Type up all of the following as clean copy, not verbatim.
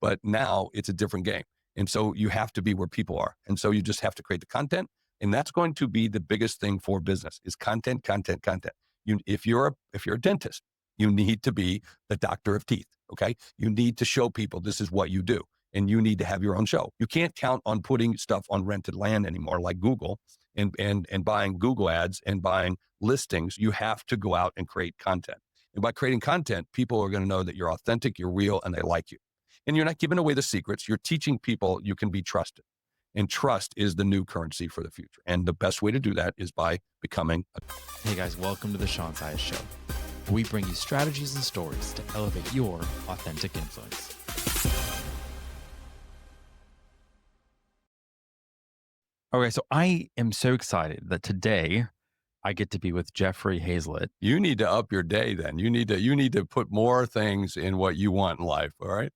But now it's a different game. And so you have to be where people are. And so you just have to create the content. And that's going to be the biggest thing for business is content. If you're a dentist, you need to be the doctor of teeth. Okay. You need to show people this is what you do, and you need to have your own show. You can't count on putting stuff on rented land anymore, like Google and buying Google ads and buying listings. You have to go out and create content. And by creating content, people are going to know that you're authentic, you're real, and they like you. And you're not giving away the secrets. You're teaching people you can be trusted. And trust is the new currency for the future. And the best way to do that is by becoming Hey guys, welcome to the Sean Sias Show. We bring you strategies and stories to elevate your authentic influence. Okay, so I am so excited that today I get to be with Jeffrey Hayzlett. You need to up your day then. You need to put more things in what you want in life, all right?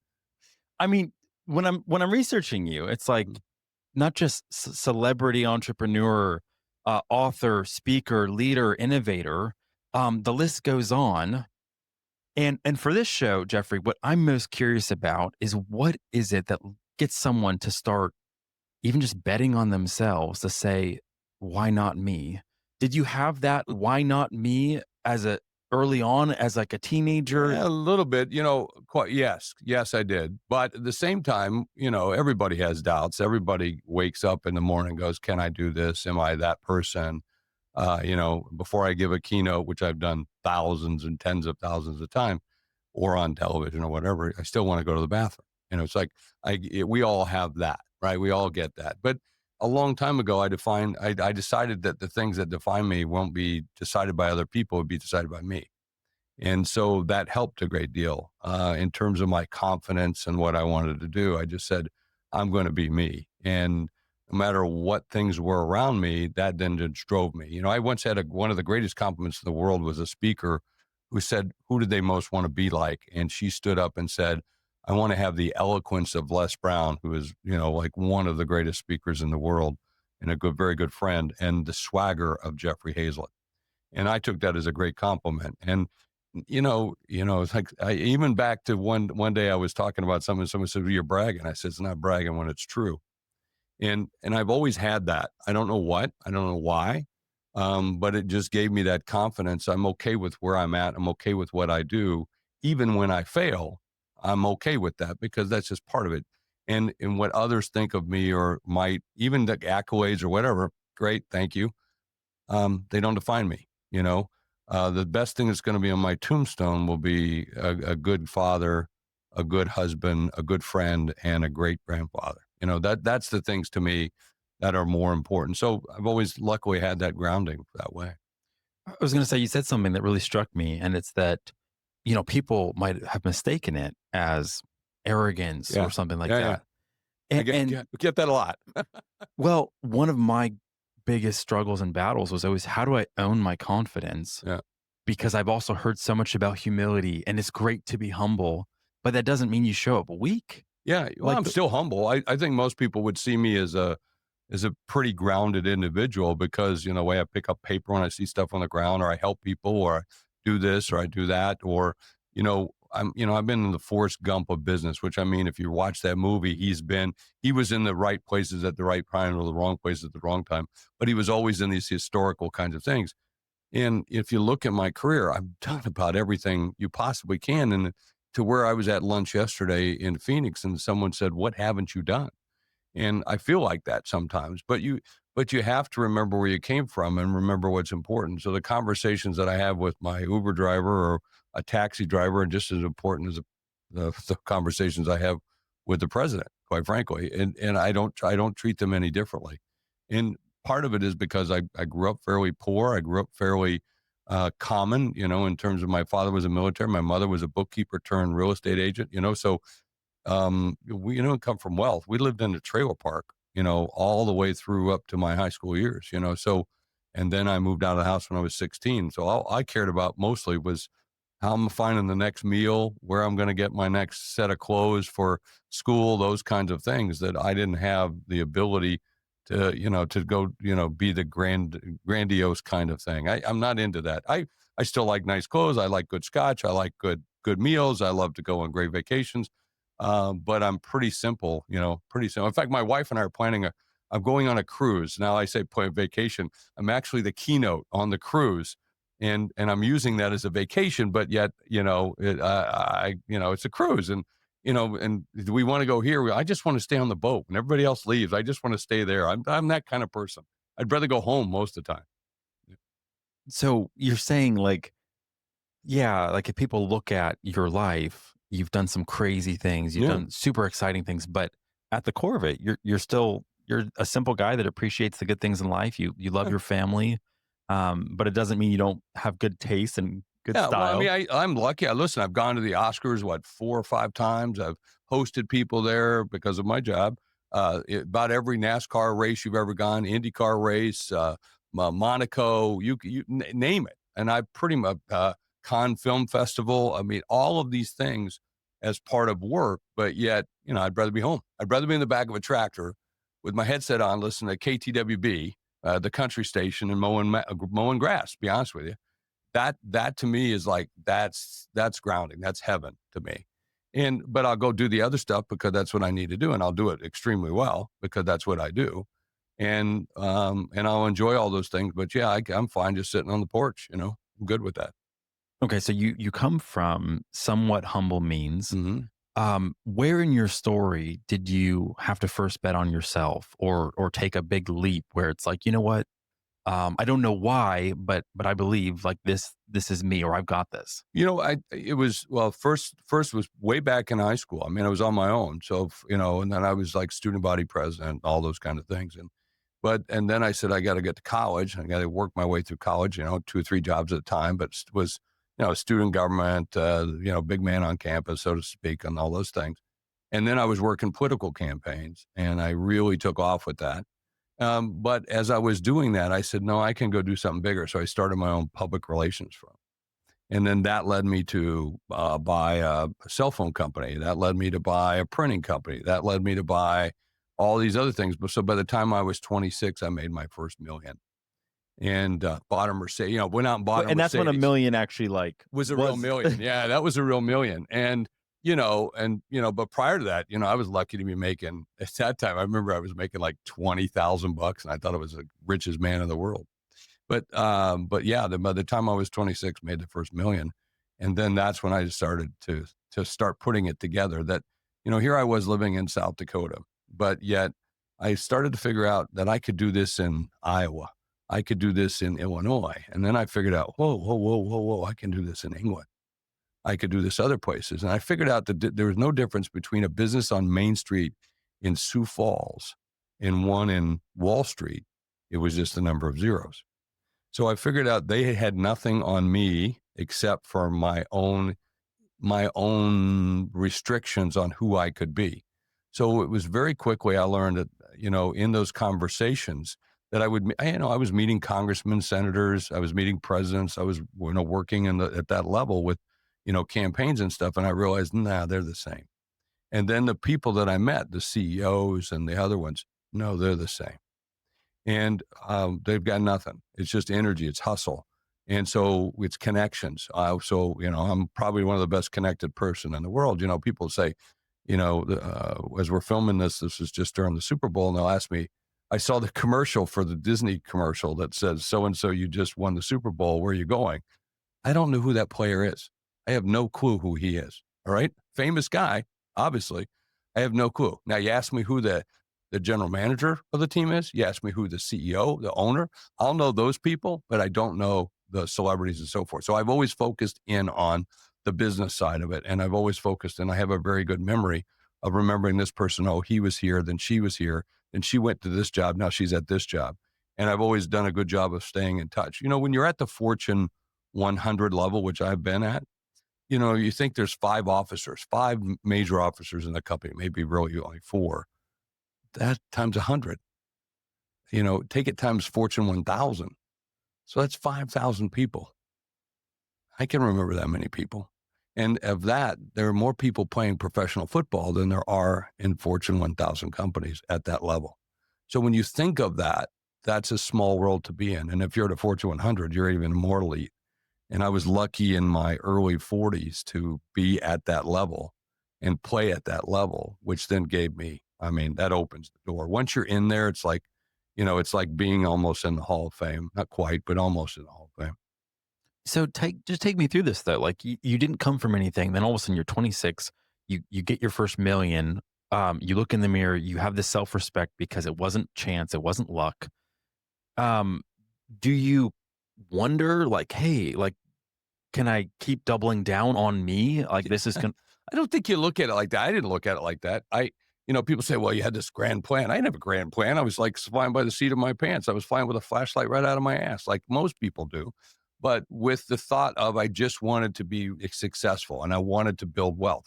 I mean, when I'm researching you, it's like not just celebrity entrepreneur, author, speaker, leader, innovator. The list goes on. And for this show, Jeffrey, what I'm most curious about is what is it that gets someone to start even just betting on themselves to say, why not me? Did you have that why not me early on as like a teenager? Yeah, a little bit, yes, I did. But at the same time, everybody has doubts. Everybody wakes up in the morning and goes, can I do this? Am I that person? Before I give a keynote, which I've done thousands and tens of thousands of times, or on television or whatever, I still want to go to the bathroom. It's like we all have that, right? We all get that. But a long time ago, I decided that the things that define me won't be decided by other people; would be decided by me. And so that helped a great deal in terms of my confidence and what I wanted to do. I just said, I'm going to be me. And no matter what things were around me, that then just drove me. I once had one of the greatest compliments in the world was a speaker who said, who did they most want to be like? And she stood up and said, I want to have the eloquence of Les Brown, who is, like one of the greatest speakers in the world and a very good friend, and the swagger of Jeffrey Hayzlett. And I took that as a great compliment. And it's like even back to one day I was talking about something. Someone said, well, "You're bragging." I said, "It's not bragging when it's true." And I've always had that. I don't know why, but it just gave me that confidence. I'm okay with where I'm at. I'm okay with what I do, even when I fail. I'm okay with that because that's just part of it. And what others think of me or might even the accolades or whatever, great, thank you. They don't define me. The best thing that's going to be on my tombstone will be a good father, a good husband, a good friend, and a great grandfather. That's the things to me that are more important. So I've always luckily had that grounding that way. I was going to say, you said something that really struck me, and it's that, people might have mistaken it as arrogance or something like that. Yeah. I get that a lot. Well, one of my biggest struggles and battles was always, how do I own my confidence? Yeah. Because I've also heard so much about humility, and it's great to be humble, but that doesn't mean you show up weak. Yeah. Well, I'm still humble. I think most people would see me as a pretty grounded individual because, the way I pick up paper when I see stuff on the ground, or I help people, or I do this, or I do that, or, I've been in the Forrest Gump of business, which I mean, if you watch that movie, he was in the right places at the right time or the wrong places at the wrong time, but he was always in these historical kinds of things. And if you look at my career, I've done about everything you possibly can. And to where I was at lunch yesterday in Phoenix, and someone said, what haven't you done? And I feel like that sometimes, but you have to remember where you came from and remember what's important. So the conversations that I have with my Uber driver or a taxi driver are just as important as the conversations I have with the president, quite frankly. And I don't treat them any differently. And part of it is because I grew up fairly poor. I grew up fairly common, in terms of my father was a military. My mother was a bookkeeper turned real estate agent, so we come from wealth. We lived in a trailer park, all the way through up to my high school years, so, and then I moved out of the house when I was 16. So all I cared about mostly was how I'm finding the next meal, where I'm going to get my next set of clothes for school, those kinds of things that I didn't have the ability to, to go, be the grandiose kind of thing. I'm not into that. I still like nice clothes. I like good scotch. I like good meals. I love to go on great vacations. But I'm pretty simple, pretty simple. In fact, my wife and I are I'm going on a cruise. Now I say point vacation. I'm actually the keynote on the cruise, and I'm using that as a vacation, but yet, it's a cruise, and do we want to go here? I just want to stay on the boat when everybody else leaves. I just want to stay there. I'm that kind of person. I'd rather go home most of the time. So you're saying like, yeah, like if people look at your life, you've done some crazy things, you've Yeah. done super exciting things, but at the core of it, you're a simple guy that appreciates the good things in life. You love Yeah. your family, but it doesn't mean you don't have good taste and good Yeah, well, I mean, style. I'm lucky. Listen, I've gone to the Oscars, what, 4 or 5 times. I've hosted people there because of my job. About every NASCAR race you've ever gone, IndyCar race, Monaco, name it. And I pretty much, Cannes Film Festival. I mean, all of these things as part of work, but yet, I'd rather be home. I'd rather be in the back of a tractor with my headset on, listening to KTWB, the country station, and mowing grass, to be honest with you. That to me is like, that's grounding. That's heaven to me. But I'll go do the other stuff because that's what I need to do, and I'll do it extremely well because that's what I do. And I'll enjoy all those things. But yeah, I'm fine just sitting on the porch. I'm good with that. Okay, so you come from somewhat humble means. Hmm. Where in your story did you have to first bet on yourself or take a big leap where it's like, you know what? I don't know why, but I believe like this is me or I've got this. It was, well, first was way back in high school. I mean, I was on my own. So, and then I was like student body president, all those kind of things. And then I said, I got to get to college. I got to work my way through college, 2 or 3 jobs at a time, but was, student government, big man on campus, so to speak, and all those things. And then I was working political campaigns, and I really took off with that. But as I was doing that, I said, no, I can go do something bigger. So I started my own public relations firm. And then that led me to buy a cell phone company. That led me to buy a printing company. That led me to buy all these other things. But so by the time I was 26, I made my first million and bought a Mercedes, went out and bought a And that's when a Mercedes. million actually like Was a real million. Yeah, that was a real million. But prior to that, I was lucky to be making, at that time, I remember I was making like 20,000 bucks, and I thought I was the richest man in the world. But yeah, by the time I was 26, made the first million. And then that's when I started to start putting it together that, here I was living in South Dakota, but yet I started to figure out that I could do this in Iowa. I could do this in Illinois. And then I figured out, whoa, whoa, whoa, whoa, whoa, I can do this in England. I could do this other places. And I figured out that there was no difference between a business on Main Street in Sioux Falls and one in Wall Street. It was just the number of zeros. So I figured out they had nothing on me except for my own restrictions on who I could be. So it was very quickly I learned that, in those conversations that I was meeting congressmen, senators, I was meeting presidents, I was, working at that level with, campaigns and stuff. And I realized, nah, they're the same. And then the people that I met, the CEOs and the other ones, no, they're the same. And they've got nothing. It's just energy. It's hustle. And so it's connections. I'm probably one of the best connected person in the world. People say, as we're filming this is just during the Super Bowl, and they'll ask me, I saw the commercial for the Disney commercial that says, so-and-so, you just won the Super Bowl. Where are you going? I don't know who that player is. I have no clue who he is. All right. Famous guy, obviously. I have no clue. Now you ask me who the general manager of the team is. You ask me who the CEO, the owner. I'll know those people, but I don't know the celebrities and so forth. So I've always focused in on the business side of it. And I've always focused, and I have a very good memory of remembering this person. Oh, he was here, then she was here, then she went to this job. Now she's at this job. And I've always done a good job of staying in touch. When you're at the Fortune 100 level, which I've been at, you think there's 5 officers, 5 major officers in the company, maybe really only 4. That times 100, take it times Fortune 1000. So that's 5,000 people. I can remember that many people. And of that, there are more people playing professional football than there are in Fortune 1000 companies at that level. So when you think of that, that's a small world to be in. And if you're at a Fortune 100, you're even more elite. And I was lucky in my early 40s to be at that level. and play at that level, which then gave me, I mean, that opens the door. Once you're in there, it's like, it's like being almost in the Hall of Fame. Not quite, but almost in the Hall of Fame. So take me through this though. Like you didn't come from anything. Then all of a sudden you're 26. You get your first million. You look in the mirror. You have this self respect because it wasn't chance. It wasn't luck. Um, do you wonder like, hey, like, can I keep doubling down on me? Like this is going. I don't think you look at it like that. I didn't look at it like that. People say, well, you had this grand plan. I didn't have a grand plan. I was like flying by the seat of my pants. I was flying with a flashlight right out of my ass, like most people do. But with the thought of, I just wanted to be successful and I wanted to build wealth.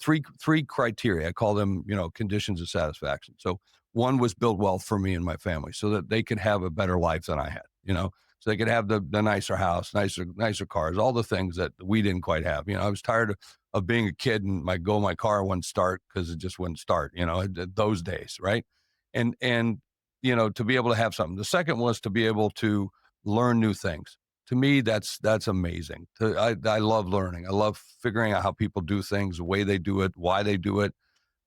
Three criteria. I call them, conditions of satisfaction. So one was build wealth for me and my family so that they could have a better life than I had, so they could have the nicer house, nicer cars, all the things that we didn't quite have. I was tired of being a kid and my car wouldn't start because it just wouldn't start, those days. Right. And, to be able to have something. The second was to be able to learn new things. To me, that's amazing. I love learning. I love figuring out how people do things, the way they do it, why they do it,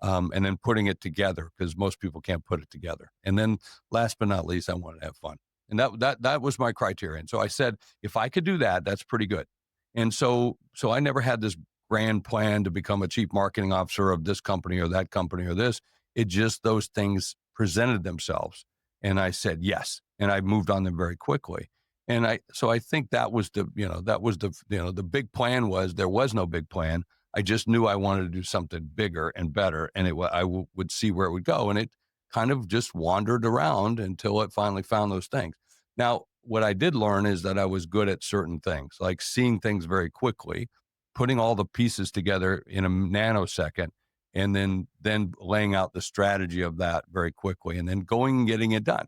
and then putting it together because most people can't put it together. And then last but not least, I wanted to have fun. And that was my criterion. So I said, if I could do that, that's pretty good. And so I never had this grand plan to become a chief marketing officer of this company or that company or this. It just, those things presented themselves. And I said, yes. And I moved on them very quickly. And I think that was the big plan was, there was no big plan. I just knew I wanted to do something bigger and better. And would see where it would go. And it kind of just wandered around until it finally found those things. Now, what I did learn is that I was good at certain things, like seeing things very quickly, putting all the pieces together in a nanosecond, and then laying out the strategy of that very quickly, and then going and getting it done.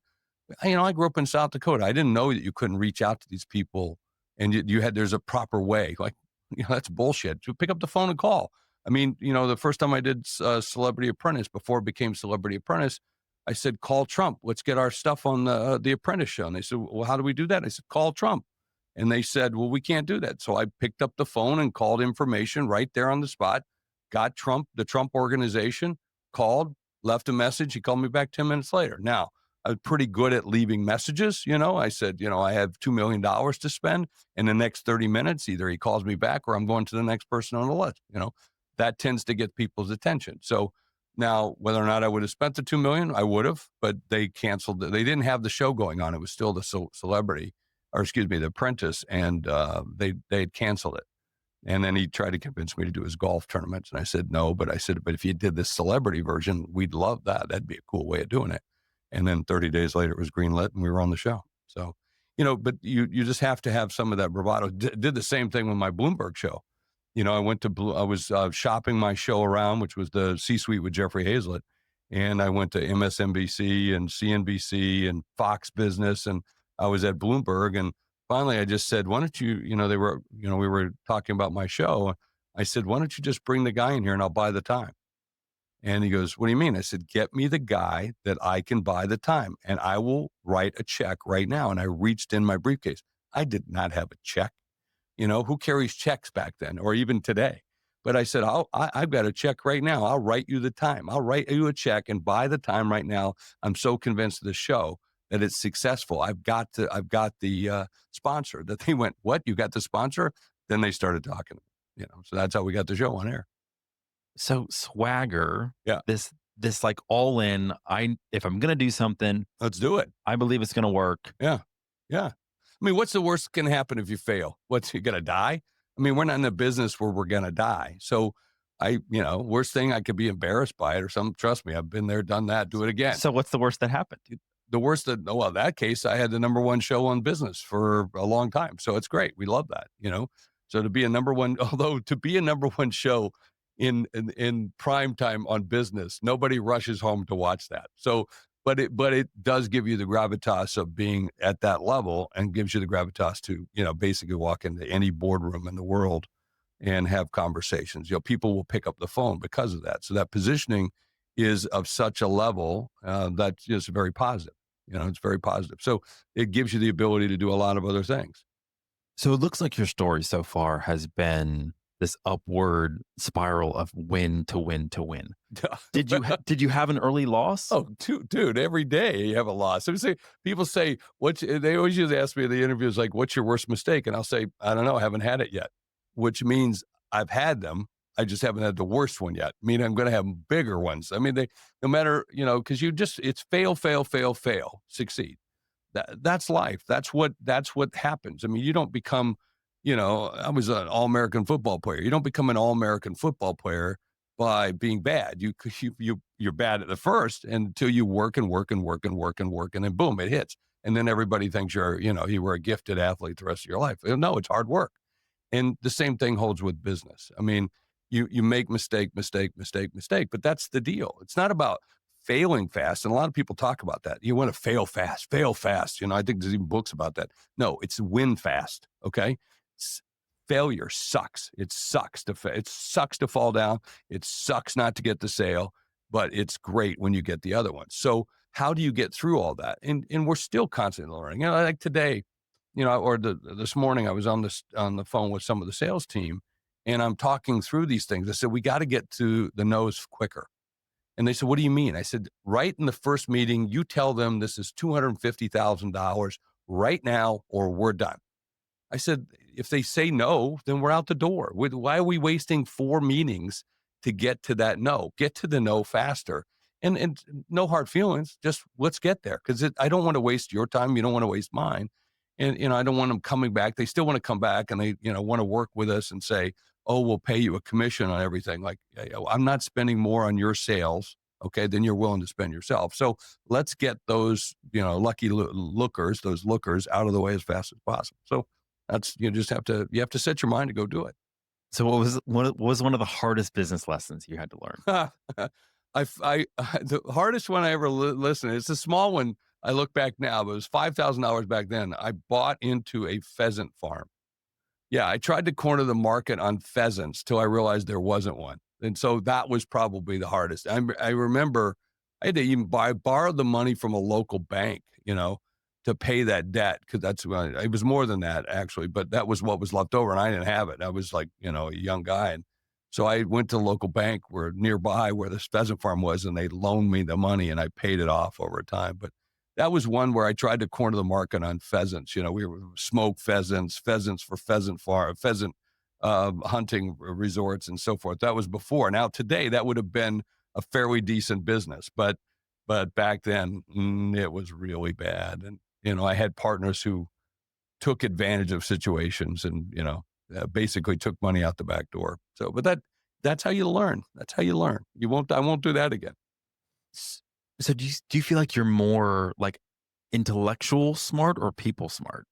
I grew up in South Dakota. I didn't know that you couldn't reach out to these people and there's a proper way. Like, that's bullshit. You pick up the phone and call. I mean, the first time I did Celebrity Apprentice, before it became Celebrity Apprentice, I said, call Trump. Let's get our stuff on the Apprentice show. And they said, well, how do we do that? I said, call Trump. And they said, well, we can't do that. So I picked up the phone and called information right there on the spot, got the Trump organization, called, left a message. He called me back 10 minutes later. Now, I was pretty good at leaving messages. I said, I have $2 million to spend in the next 30 minutes. Either he calls me back or I'm going to the next person on the list. That tends to get people's attention. So now, whether or not I would have spent the 2 million, I would have, but they canceled. They didn't have the show going on. It was still the the Apprentice, and they had canceled it. And then he tried to convince me to do his golf tournaments. And I said, no, but if you did this celebrity version, we'd love that. That'd be a cool way of doing it. And then 30 days later, it was greenlit and we were on the show. So, but you just have to have some of that bravado. Did the same thing with my Bloomberg show. I was shopping my show around, which was the C-suite with Jeffrey Hayzlett. And I went to MSNBC and CNBC and Fox Business, and I was at Bloomberg. And finally I just said, why don't you, we were talking about my show. I said, why don't you just bring the guy in here and I'll buy the time? And he goes, what do you mean? I said, get me the guy that I can buy the time and I will write a check right now. And I reached in my briefcase. I did not have a check. Who carries checks back then or even today? But I said, I've got a check right now. I'll write you the time. I'll write you a check and buy the time right now. I'm so convinced of the show that it's successful. I've got the sponsor. That they went, what? You got the sponsor? Then they started talking. So that's how we got the show on air. So swagger, Yeah. this like all in, if I'm going to do something, let's do it. I believe it's going to work. Yeah. Yeah. I mean, what's the worst that can happen if you fail? You going to die? I mean, we're not in a business where we're going to die. So worst thing, I could be embarrassed by it or something. Trust me, I've been there, done that, do it again. So what's the worst that happened? The worst that case, I had the number one show on business for a long time. So it's great. We love that, So to be a number one show in prime time on business, nobody rushes home to watch that. So, but it does give you the gravitas of being at that level and gives you the gravitas to, basically walk into any boardroom in the world and have conversations. People will pick up the phone because of that. So that positioning is of such a level that's just very positive. It's very positive. So it gives you the ability to do a lot of other things. So it looks like your story so far has been this upward spiral of win to win to win. Did you have an early loss? Oh, dude, every day you have a loss. So people say, they always usually ask me in the interviews, like, what's your worst mistake? And I'll say, I don't know, I haven't had it yet, which means I've had them. I just haven't had the worst one yet. I mean, I'm going to have bigger ones. I mean, no matter, cause it's fail, fail, fail, fail, succeed. That's life. That's what happens. I mean, you don't become, I was an all-American football player. You don't become an all-American football player by being bad. You're bad at the first until you work and work and work and work and work, and then boom, it hits. And then everybody thinks you were a gifted athlete the rest of your life. No, it's hard work. And the same thing holds with business. I mean, you make mistake, but that's the deal. It's not about failing fast. And a lot of people talk about that. You want to fail fast. I think there's even books about that. No, it's win fast. Okay. Failure sucks. It sucks to fall down. It sucks not to get the sale, but it's great when you get the other one. So how do you get through all that? And we're still constantly learning. Like today, or this morning, I was on the phone with some of the sales team, and I'm talking through these things. I said, we got to get to the no's quicker. And they said, what do you mean? I said, right in the first meeting, you tell them this is $250,000 right now, or we're done. I said, if they say no, then we're out the door. Why are we wasting 4 meetings to get to that no? Get to the no faster. And no hard feelings, just let's get there. Because I don't want to waste your time. You don't want to waste mine. And, I don't want them coming back. They still want to come back and they, want to work with us and say, oh, we'll pay you a commission on everything. Like, I'm not spending more on your sales, okay, than you're willing to spend yourself. So let's get those, lucky lookers, those lookers out of the way as fast as possible. So that's, you have to set your mind to go do it. So what was one of the hardest business lessons you had to learn? The hardest one I ever listened to, it's a small one. I look back now, but it was $5,000 back then. I bought into a pheasant farm. Yeah, I tried to corner the market on pheasants till I realized there wasn't one. And so that was probably the hardest. I remember I had to even borrow the money from a local bank, to pay that debt, because it was more than that actually, but that was what was left over and I didn't have it. I was like, a young guy. And so I went to the local bank nearby where this pheasant farm was, and they loaned me the money and I paid it off over time. But that was one where I tried to corner the market on pheasants. We were smoked pheasants for pheasant hunting resorts and so forth. That was before. Now today that would have been a fairly decent business, but back then it was really bad. And I had partners who took advantage of situations and basically took money out the back door. So, but that's how you learn. That's how you learn. I won't do that again. So do you feel like you're more like intellectual smart or people smart?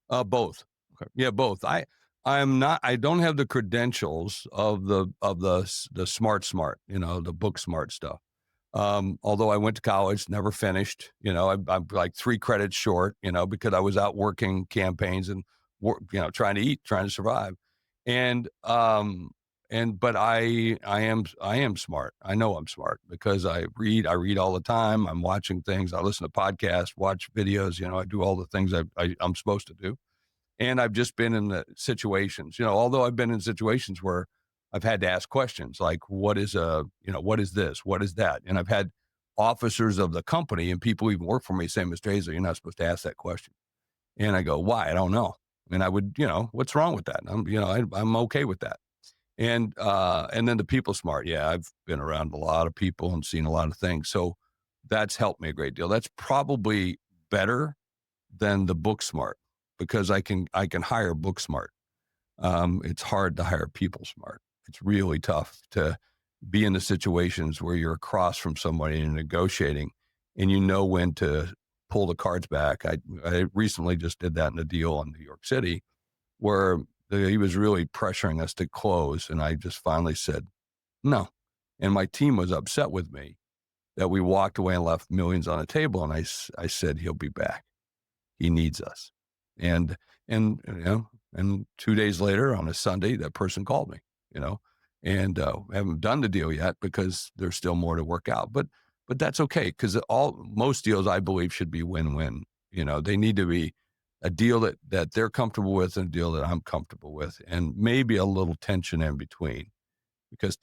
Both. Okay. Yeah, both. I don't have the credentials of the smart, the book smart stuff. Although I went to college, never finished, I'm like 3 credits short, because I was out working campaigns and trying to eat, trying to survive. But I am smart. I know I'm smart because I read all the time. I'm watching things. I listen to podcasts, watch videos, I do all the things I'm supposed to do. And I've just been in the situations, although I've been in situations where I've had to ask questions like, what is this? What is that? And I've had officers of the company and people who even work for me say, Mr. Hayzlett, you're not supposed to ask that question. And I go, why? I don't know. And I would, what's wrong with that? I'm okay with that. And then the people smart. Yeah, I've been around a lot of people and seen a lot of things. So that's helped me a great deal. That's probably better than the book smart because I can hire book smart. It's hard to hire people smart. It's really tough to be in the situations where you're across from somebody and negotiating and when to pull the cards back. I recently just did that in a deal in New York City where he was really pressuring us to close. And I just finally said, no. And my team was upset with me that we walked away and left millions on the table. And I said, he'll be back. He needs us. And 2 days later on a Sunday, that person called me, and we haven't done the deal yet because there's still more to work out, but that's okay. Cause most deals I believe should be win-win. They need to be a deal that they're comfortable with and a deal that I'm comfortable with, and maybe a little tension in between. Because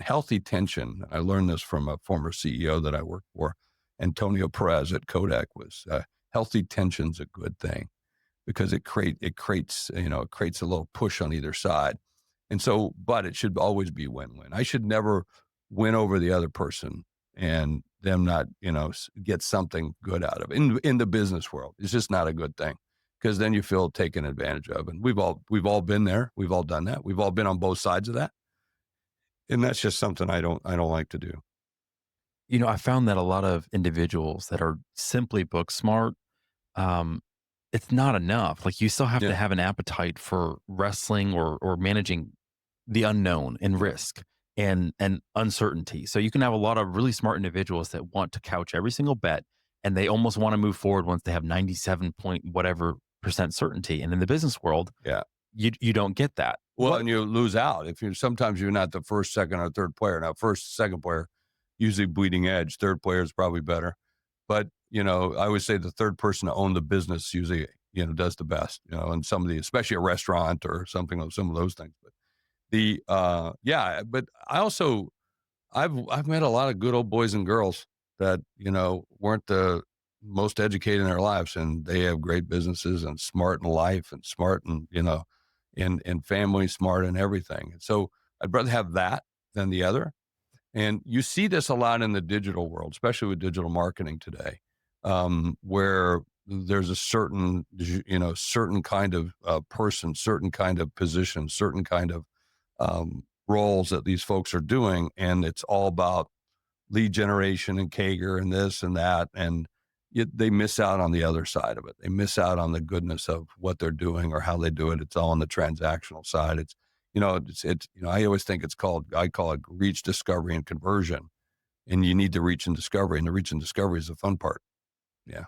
healthy tension. I learned this from a former CEO that I worked for, Antonio Perez at Kodak, was healthy tension's a good thing because it creates it creates a little push on either side. And so, but it should always be win-win. I should never win over the other person and them not, get something good out of it. In the business world. It's just not a good thing because then you feel taken advantage of. And we've all been there. We've all done that. We've all been on both sides of that. And that's just something I don't like to do. I found that a lot of individuals that are simply book smart, um, it's not enough. Like you still have to Yeah. have an appetite for wrestling or managing the unknown and risk and uncertainty. So you can have a lot of really smart individuals that want to couch every single bet and they almost want to move forward once they have 97 point whatever percent certainty. And in the business world, Yeah. you don't get that. Well, What and you lose out if sometimes you're not the first, second, or third player. Now, first, second player, usually bleeding edge. Third player is probably better. But, I would say the third person to own the business usually, does the best, and some of the, especially a restaurant or something, some of those things. But yeah, but I also, I've met a lot of good old boys and girls that, weren't the most educated in their lives, and they have great businesses and smart in life and smart and, in family, smart and everything. And so I'd rather have that than the other. And you see this a lot in the digital world, especially with digital marketing today, where there's a certain kind of person, certain kind of position, certain kind of roles that these folks are doing. And it's all about lead generation and Kager and this and that. And yet they miss out on the other side of it. They miss out on the goodness of what they're doing or how they do it. It's all on the transactional side. I always think I call it reach, discovery, and conversion. And you need to reach and discovery, and the reach and discovery is the fun part. Yeah.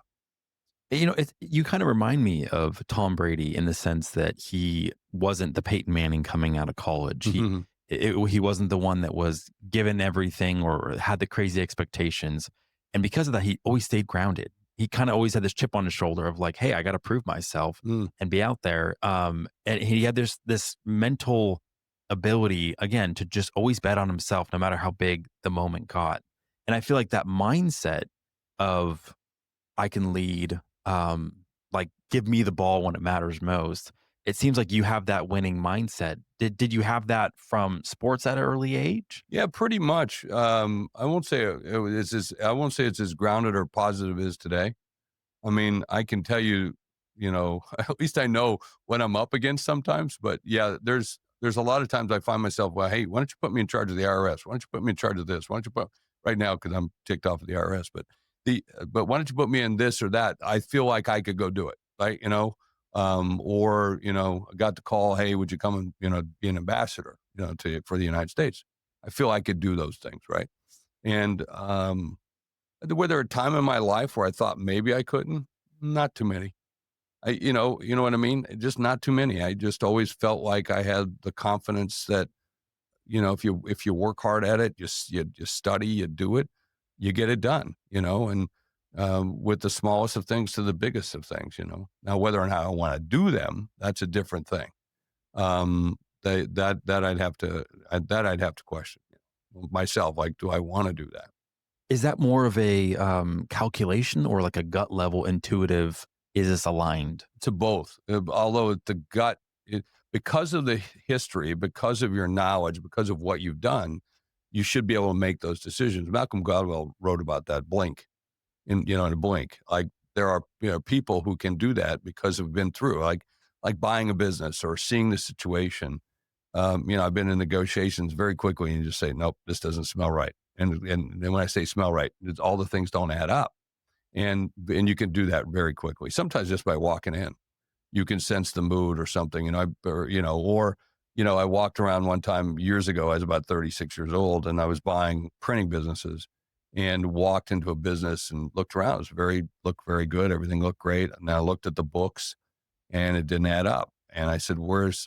you kind of remind me of Tom Brady in the sense that he wasn't the Peyton Manning coming out of college. Mhm. He wasn't the one that was given everything or had the crazy expectations, and because of that, he always stayed grounded. He kind of always had this chip on his shoulder of like, "Hey, I got to prove myself Mm. and be out there." And he had this mental ability again to just always bet on himself, no matter how big the moment got. And I feel like that mindset of I can lead, like give me the ball when it matters most. It seems like you have that winning mindset. Did you have that from sports at an early age? Yeah, pretty much. I won't say I won't say it's as grounded or positive as today. I mean, I can tell you, at least I know what I'm up against sometimes. But yeah, there's a lot of times I find myself, well, hey, why don't you put me in charge of the IRS? Why don't you put me in charge of this? Why don't you put right now because I'm ticked off of the IRS, but why don't you put me in this or that? I feel like I could go do it, right? Or I got the call, hey, would you come and be an ambassador, for the United States? I feel I could do those things, right? And were there a time in my life where I thought maybe I couldn't? Not too many. You know what I mean? Just not too many. I just always felt like I had the confidence that, if you work hard at it, you study, you do it, you get it done, and with the smallest of things to the biggest of things. Now, whether or not I want to do them, that's a different thing. That I'd have to question myself. Like, do I want to do that? Is that more of a calculation or like a gut level intuitive? Is this aligned? To both, although the gut, because of the history, because of your knowledge, because of what you've done, you should be able to make those decisions. Malcolm Gladwell wrote about that blink in a blink. Like there are people who can do that because they've been through like buying a business or seeing the situation. I've been in negotiations very quickly and you just say, nope, this doesn't smell right. And then when I say smell right, it's all the things don't add up. And you can do that very quickly. Sometimes just by walking in, you can sense the mood or something. I walked around one time years ago. I was about 36 years old, and I was buying printing businesses, and walked into a business and looked around. Looked very good. Everything looked great. And I looked at the books, and it didn't add up. And I said,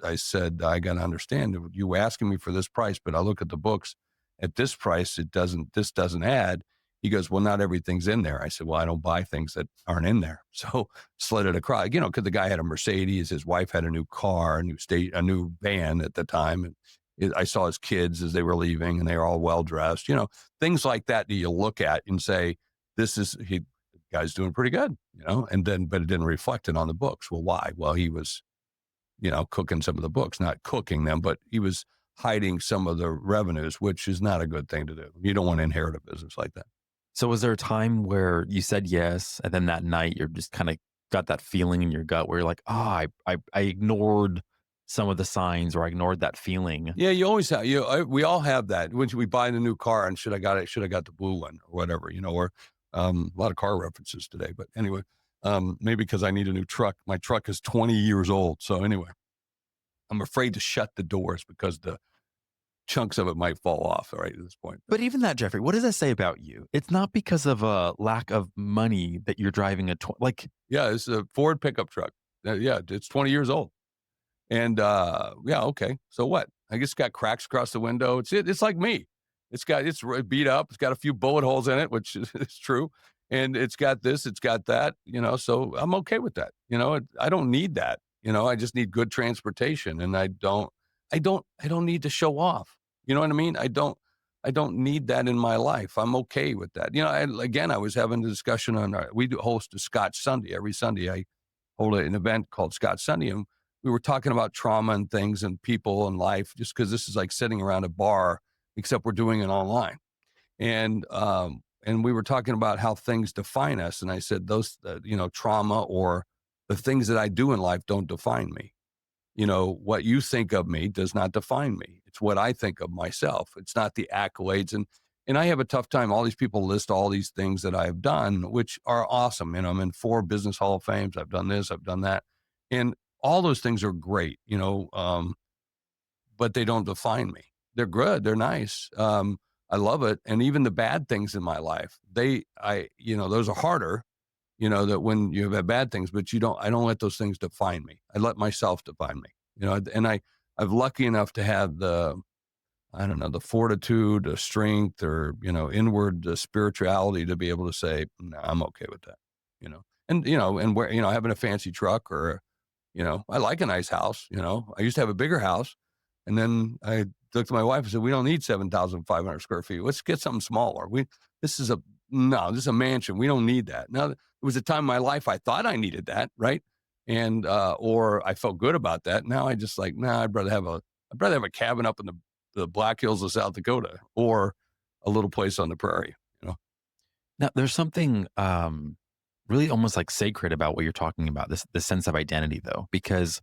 I said, I got to understand. You asking me for this price, but I look at the books at this price. This doesn't add. He goes, well, not everything's in there. I said, well, I don't buy things that aren't in there. So slid it across, because the guy had a Mercedes, his wife had a new car, a new van at the time. And I saw his kids as they were leaving, and they were all well dressed, things like that you look at and say, the guy's doing pretty good, but it didn't reflect it on the books. Well, why? Well, he was, cooking some of the books, not cooking them, but he was hiding some of the revenues, which is not a good thing to do. You don't want to inherit a business like that. So was there a time where you said yes, and then that night you're just kind of got that feeling in your gut where you're like, I ignored some of the signs, or I ignored that feeling? Yeah, you always have. We all have that. When we buy the new car, and should I got the blue one or whatever, or a lot of car references today. But anyway, maybe because I need a new truck. My truck is 20 years old. So anyway, I'm afraid to shut the doors because the chunks of it might fall off right at this point. But even that, Jeffrey, what does that say about you? It's not because of a lack of money that you're driving Yeah, it's a Ford pickup truck. Yeah, it's 20 years old. And yeah, okay. So what? I guess it's got cracks across the window. It's like me. It's beat up. It's got a few bullet holes in it, which is true. And it's got this, it's got that, so I'm okay with that. I don't need that. I just need good transportation, and I don't need to show off. You know what I mean? I don't need that in my life. I'm okay with that. I was having a discussion we do host a Scotch Sunday. Every Sunday I hold an event called Scotch Sunday, and we were talking about trauma and things and people and life, just because this is like sitting around a bar, except we're doing it online. And we were talking about how things define us. And I said, those, trauma or the things that I do in life don't define me. What you think of me does not define me. It's what I think of myself. It's not the accolades. And I have a tough time. All these people list all these things that I have done, which are awesome. I'm in 4 business Hall of Fames. I've done this, I've done that. And all those things are great, but they don't define me. They're good. They're nice. I love it. And even the bad things in my life, those are harder, that when you have bad things, but I don't let those things define me. I let myself define me, and I'm lucky enough to have the fortitude, the strength, or, inward spirituality to be able to say, no, I'm okay with that, and where, having a fancy truck or, I like a nice house, I used to have a bigger house, and then I looked at my wife and said, we don't need 7,500 square feet. Let's get something smaller. This is a mansion. We don't need that. Now, there was a time in my life I thought I needed that, right? And, or I felt good about that. Now I just I'd rather have a cabin up in the Black Hills of South Dakota, or a little place on the prairie, Now, there's something really almost like sacred about what you're talking about, this sense of identity, though, because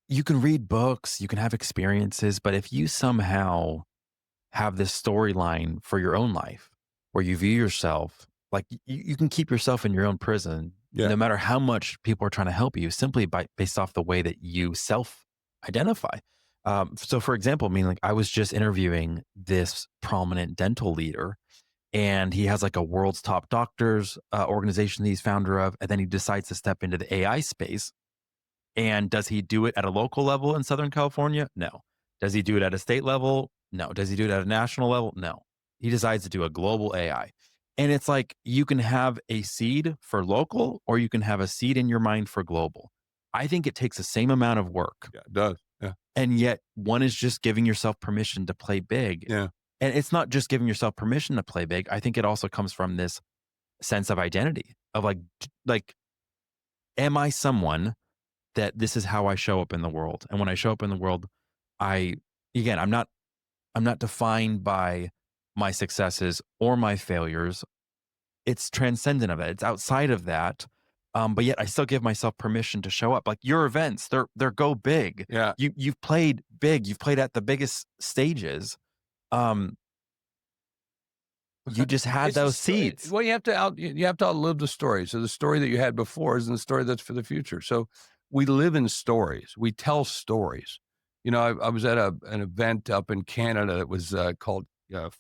you can read books, you can have experiences, but if you somehow have this storyline for your own life where you view yourself like you can keep yourself in your own prison, Yeah. no matter how much people are trying to help you, simply based off the way that you self-identify. So, for example, I was just interviewing this prominent dental leader, and he has like a world's top doctors organization that he's founder of, and then he decides to step into the AI space. And does he do it at a local level in Southern California? No. Does he do it at a state level? No. Does he do it at a national level? No. He decides to do a global AI. And it's like you can have a seed for local, or you can have a seed in your mind for global. I think it takes the same amount of work. Yeah, it does. Yeah. And yet one is just giving yourself permission to play big. Yeah. And it's not just giving yourself permission to play big. I think it also comes from this sense of identity of like, am I someone that this is how I show up in the world? And when I show up in the world, I'm not defined by my successes or my failures. It's transcendent of it. It's outside of that. But yet I still give myself permission to show up. Like your events, they're go big. Yeah. You've played big. You've played at the biggest stages. You just had those seeds. Well, you have to outlive the story. So the story that you had before isn't the story that's for the future. So we live in stories. We tell stories. I was at an event up in Canada that was called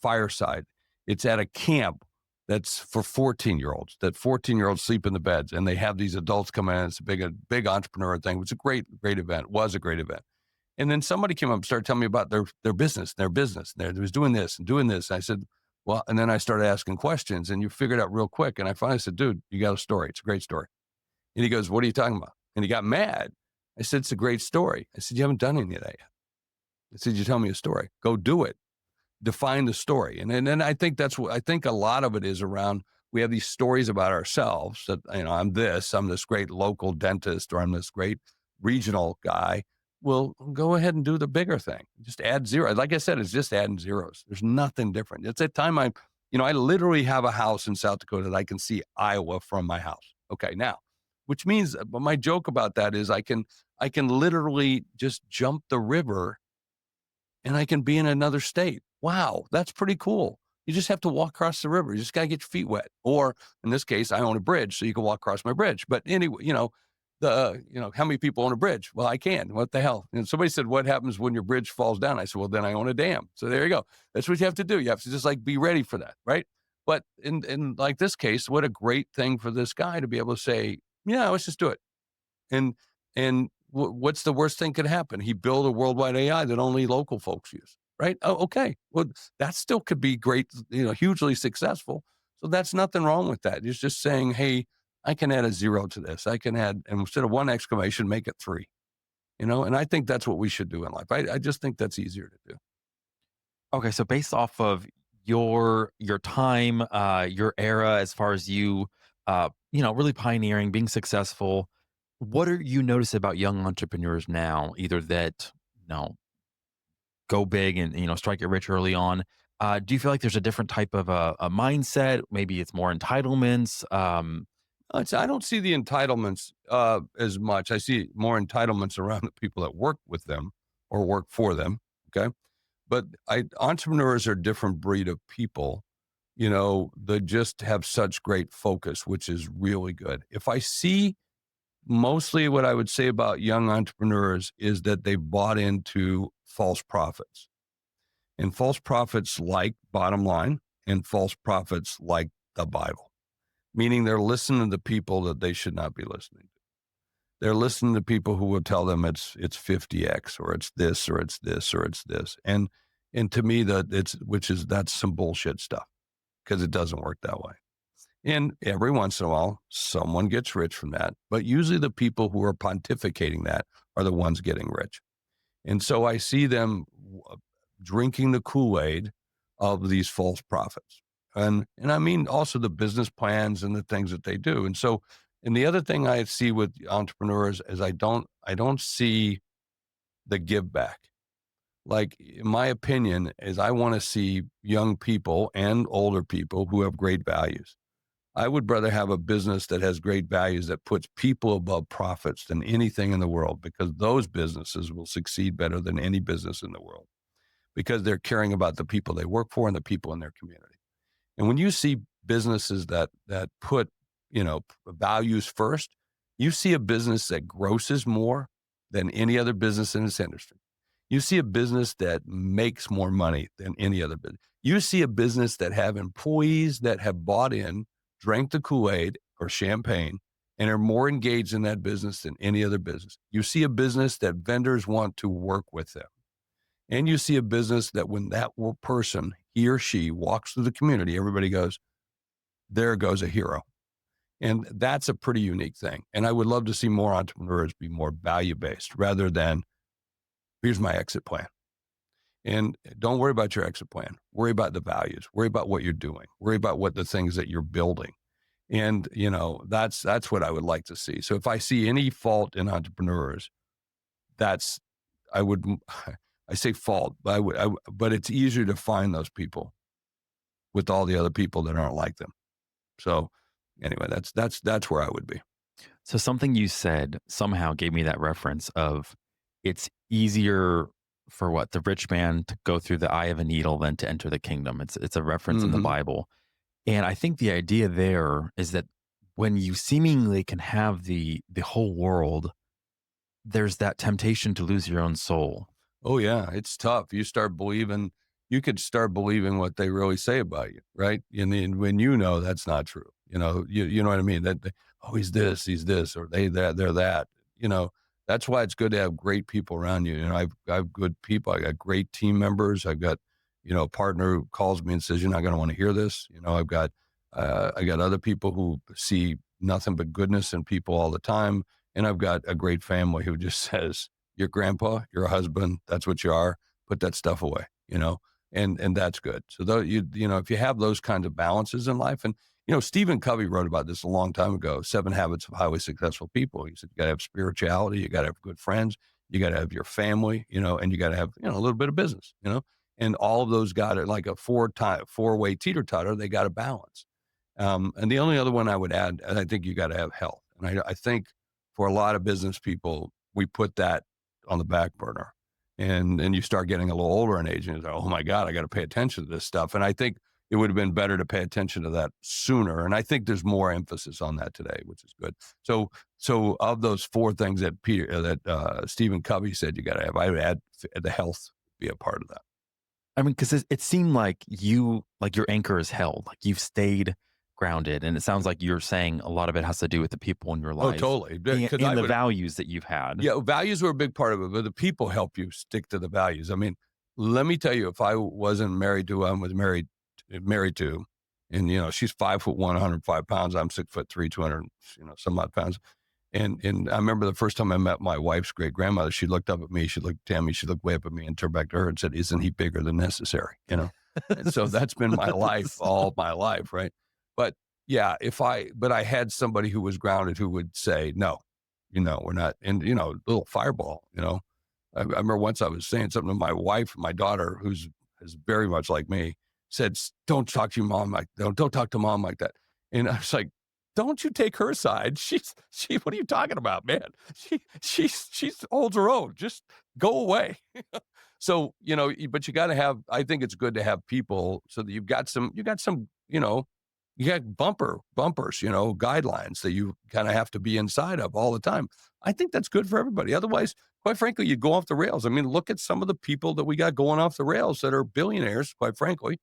Fireside. It's at a camp that's for 14-year-olds. That 14-year-olds sleep in the beds, and they have these adults come in. It's a big entrepreneur thing. It was a great event. It was a great event. And then somebody came up and started telling me about their business. They was doing this and doing this. And I said, Well, and then I started asking questions and you figured out real quick. And I finally said, dude, you got a story. It's a great story. And he goes, what are you talking about? And he got mad. I said, it's a great story. I said, you haven't done any of that yet. I said, you tell me a story. Go do it. Define the story. And then I think that's what I think a lot of it is around. We have these stories about ourselves that, I'm this great local dentist, or I'm this great regional guy. Well, go ahead and do the bigger thing. Just add zero. Like I said, it's just adding zeros. There's nothing different. It's a time I literally have a house in South Dakota that I can see Iowa from my house. Okay. Now, which means, but my joke about that is I can literally just jump the river and I can be in another state. Wow, that's pretty cool. You just have to walk across the river. You just got to get your feet wet. Or in this case, I own a bridge, so you can walk across my bridge. But anyway, how many people own a bridge? Well, I can. What the hell? And somebody said, what happens when your bridge falls down? I said, well, then I own a dam. So there you go. That's what you have to do. You have to just be ready for that, right? But in like this case, what a great thing for this guy to be able to say, yeah, let's just do it. And what's the worst thing could happen? He built a worldwide AI that only local folks use, right? Oh, okay. Well, that still could be great, hugely successful. So that's nothing wrong with that. It's just saying, hey, I can add a zero to this. I can add, and instead of one exclamation, make it three, and I think that's what we should do in life. I just think that's easier to do. Okay, so based off of your time, your era, as far as you, really pioneering, being successful, what are you notice about young entrepreneurs now? Either that, go big and strike it rich early on. Do you feel like there's a different type of a mindset? Maybe it's more entitlements. I don't see the entitlements as much. I see more entitlements around the people that work with them or work for them. Okay. But entrepreneurs are a different breed of people, that just have such great focus, which is really good. If I see mostly what I would say about young entrepreneurs is that they bought into false prophets, and false prophets like bottom line, and false prophets like the Bible, meaning they're listening to people that they should not be listening to. They're listening to people who will tell them it's 50x, or it's this, or it's this, or it's this. And to me, that's some bullshit stuff, because it doesn't work that way. And every once in a while, someone gets rich from that. But usually the people who are pontificating that are the ones getting rich. And so I see them drinking the Kool-Aid of these false prophets. And I mean also the business plans and the things that they do. And the other thing I see with entrepreneurs is I don't see the give back. Like, in my opinion, is I want to see young people and older people who have great values. I would rather have a business that has great values, that puts people above profits, than anything in the world, because those businesses will succeed better than any business in the world, because they're caring about the people they work for and the people in their community. And when you see businesses that put, values first, you see a business that grosses more than any other business in this industry. You see a business that makes more money than any other business. You see a business that have employees that have bought in, drank the Kool-Aid or champagne, and are more engaged in that business than any other business. You see a business that vendors want to work with them. And you see a business that when that person, he or she, walks through the community, everybody goes, there goes a hero. And that's a pretty unique thing. And I would love to see more entrepreneurs be more value-based rather than, here's my exit plan. And don't worry about your exit plan. Worry about the values. Worry about what you're doing. Worry about what the things that you're building. And, that's what I would like to see. So if I see any fault in entrepreneurs, I would, I say fault, but but it's easier to find those people with all the other people that aren't like them. So anyway, that's where I would be. So something you said somehow gave me that reference of it's easier for the rich man to go through the eye of a needle than to enter the kingdom. It's a reference in the Mm-hmm. Bible. And I think the idea there is that when you seemingly can have the whole world, there's that temptation to lose your own soul. Oh yeah, it's tough. You could start believing what they really say about you, right? And then when that's not true, you know what I mean? Oh, he's this, or they're that. That's why it's good to have great people around you. I've good people. I got great team members. I've got, a partner who calls me and says, you're not going to want to hear this. I got other people who see nothing but goodness in people all the time. And I've got a great family who just says, you're grandpa, you're a husband, that's what you are, put that stuff away, and that's good. So though if you have those kinds of balances in life, and Stephen Covey wrote about this a long time ago, 7 Habits of Highly Successful People. He said, you got to have spirituality, you got to have good friends, you got to have your family, and you got to have, a little bit of business, and all of those got it like a four-way teeter-totter, they got a balance. And the only other one I would add, and I think you got to have health. And I think for a lot of business people, we put that on the back burner. And you start getting a little older in age and you're like, oh my God, I got to pay attention to this stuff. And I think it would have been better to pay attention to that sooner. And I think there's more emphasis on that today, which is good. So of those 4 things that Stephen Covey said you got to have, I would add the health be a part of that. I mean, because it seemed like your anchor is held, like you've stayed grounded, and it sounds like you're saying a lot of it has to do with the people in your Oh, life totally. and the values that you've had. Yeah, values were a big part of it, but the people help you stick to the values. I mean, let me tell you, if I wasn't married to who I was married to, and she's 5'1", 105 pounds, I'm 6'3", 200, some odd pounds. And I remember the first time I met my wife's great grandmother, she looked up at me, she looked at me, she looked way up at me and turned back to her and said, "Isn't he bigger than necessary?" And so that's been my life, all my life, right? But yeah, but I had somebody who was grounded who would say, no, we're not, and little fireball, I remember once I was saying something to my wife, my daughter, who's is very much like me, said, "Don't talk to your mom like, don't talk to mom like that." And I was like, don't you take her side. She, what are you talking about, man? She holds her own. Just go away. So, but you got to have, I think it's good to have people so that you got some, you got bumpers, guidelines that you kind of have to be inside of all the time. I think that's good for everybody. Otherwise, quite frankly, you go off the rails. I mean, look at some of the people that we got going off the rails that are billionaires, quite frankly,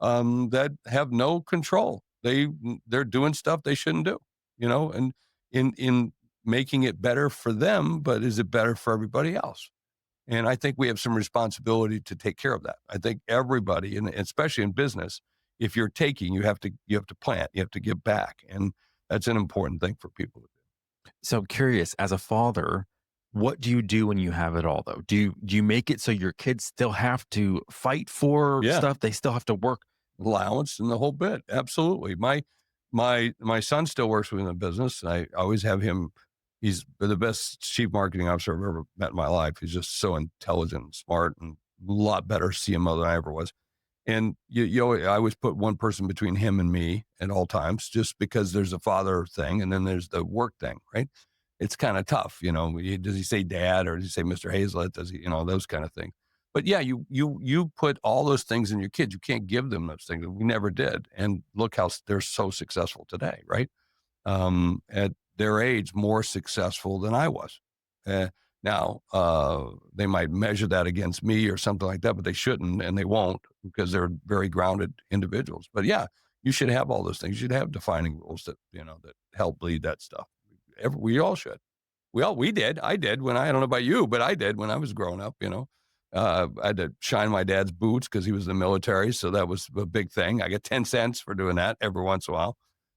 that have no control. They're doing stuff they shouldn't do, and in making it better for them, but is it better for everybody else? And I think we have some responsibility to take care of that. I think everybody, and especially in business, if you're taking, you have to plant, you have to give back, and that's an important thing for people to do. So I'm curious, as a father, what do you do when you have it all, though? Do you make it so your kids still have to fight for Yeah. stuff? They still have to work. Allowance and the whole bit. Absolutely. My son still works within the business. I always have him. He's the best chief marketing officer I've ever met in my life. He's just so intelligent and smart and a lot better CMO than I ever was. And I always put one person between him and me at all times, just because there's a father thing and then there's the work thing, right? It's kind of tough, does he say dad or does he say Mr. Hayzlett? Does he, those kind of things. But yeah, you put all those things in your kids. You can't give them those things. We never did. And look how they're so successful today, right? At their age, more successful than I was. Now, they might measure that against me or something like that, but they shouldn't, and they won't, because they're very grounded individuals. But yeah, you should have all those things. You should have defining rules that help lead that stuff. We all should. We did. I did when I don't know about you, but I did when I was growing up. I had to shine my dad's boots because he was in the military, so that was a big thing. I get 10 cents for doing that every once in a while.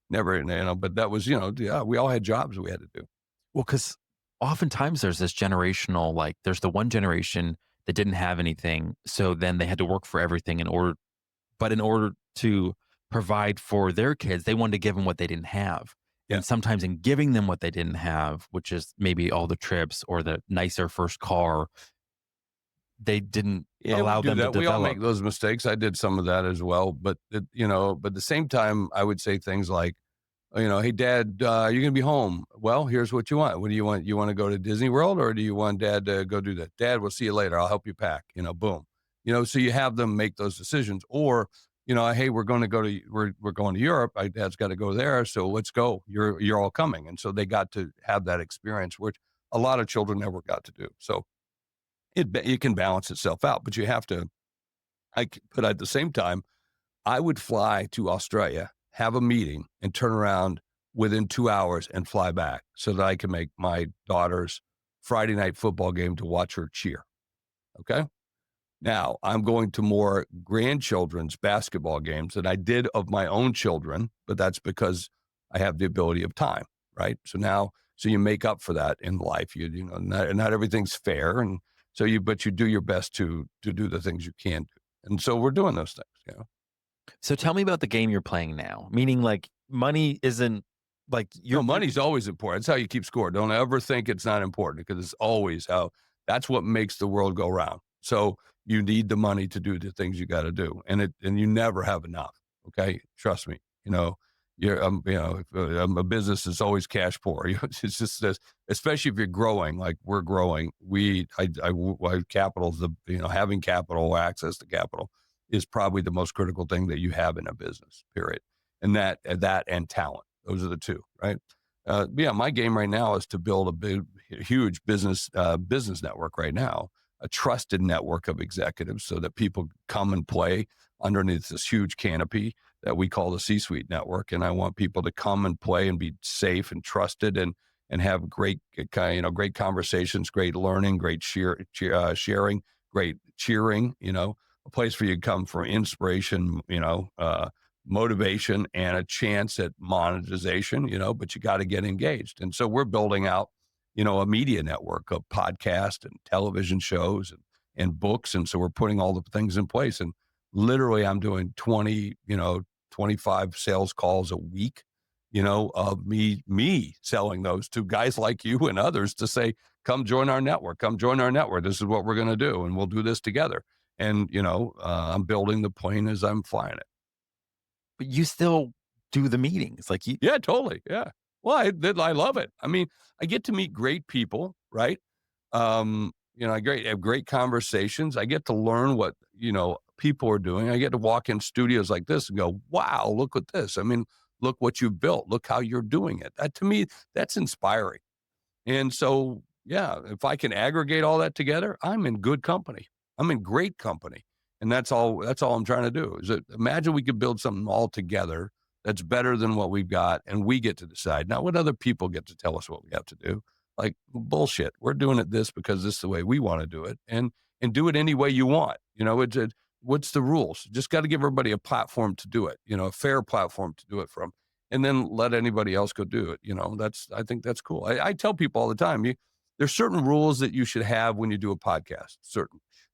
Never, but that was, yeah, we all had jobs we had to do. Well, because oftentimes there's this generational, like there's the one generation that didn't have anything, so then they had to work for everything in order to provide for their kids, they wanted to give them what they didn't have. Yeah. And sometimes in giving them what they didn't have, which is maybe all the trips or the nicer first car, they didn't allow them to develop. We all make those mistakes. I did some of that as well. But, but at the same time, I would say things like, hey, Dad, you're going to be home. Well, here's what you want. What do you want? You want to go to Disney World, or do you want Dad to go do that? Dad, we'll see you later. I'll help you pack. Boom. So you have them make those decisions. Or, hey, we're going to Europe. My Dad's got to go there. So let's go. You're all coming. And so they got to have that experience, which a lot of children never got to do. So it can balance itself out, but you have to, but at the same time, I would fly to Australia, have a meeting, and turn around within 2 hours and fly back so that I can make my daughter's Friday night football game to watch her cheer. Okay. Now, I'm going to more grandchildren's basketball games than I did of my own children, but that's because I have the ability of time, right? So you make up for that in life. Not everything's fair, and but you do your best to do the things you can do, and so we're doing those things. So tell me about the game you're playing now. Meaning, like, money isn't like No, you're money's always important. That's how you keep score. Don't ever think it's not important because it's always that's what makes the world go round. So you need the money to do the things you got to do, and you never have enough. Okay, trust me. A business is always cash poor. It's just this, especially if you're growing like we're growing. Capital is having capital, access to capital is probably the most critical thing that you have in a business. Period, and that and talent. Those are the two, right? My game right now is to build huge business network right now, a trusted network of executives, so that people come and play underneath this huge canopy that we call the C-suite network. And I want people to come and play and be safe and trusted and have great great conversations, great learning, great sharing, great cheering. A place where you come for inspiration. Motivation and a chance at monetization, but you got to get engaged. And so we're building out, a media network of podcasts and television shows and books. And so we're putting all the things in place. And literally I'm doing 25 sales calls a week, of me selling those to guys like you and others to say, come join our network, This is what we're going to do. And we'll do this together. And, I'm building the plane as I'm flying it. but you still do the meetings. Like you Yeah, totally. Yeah. Well, I love it. I mean, I get to meet great people, right? I have great conversations. I get to learn what, people are doing. I get to walk in studios like this and go, wow, look at this. I mean, look what you've built. Look how you're doing it. That to me, that's inspiring. And so, yeah, if I can aggregate all that together, I'm in good company. I'm in great company. And that's all I'm trying to do is imagine we could build something all together that's better than what we've got. And we get to decide, not what other people get to tell us what we have to do. Like bullshit. We're doing it because this is the way we want to do it and do it any way you want. What's the rules? Just got to give everybody a platform to do it, a fair platform to do it from, and then let anybody else go do it. I think that's cool. I tell people all the time, there's certain rules that you should have when you do a podcast.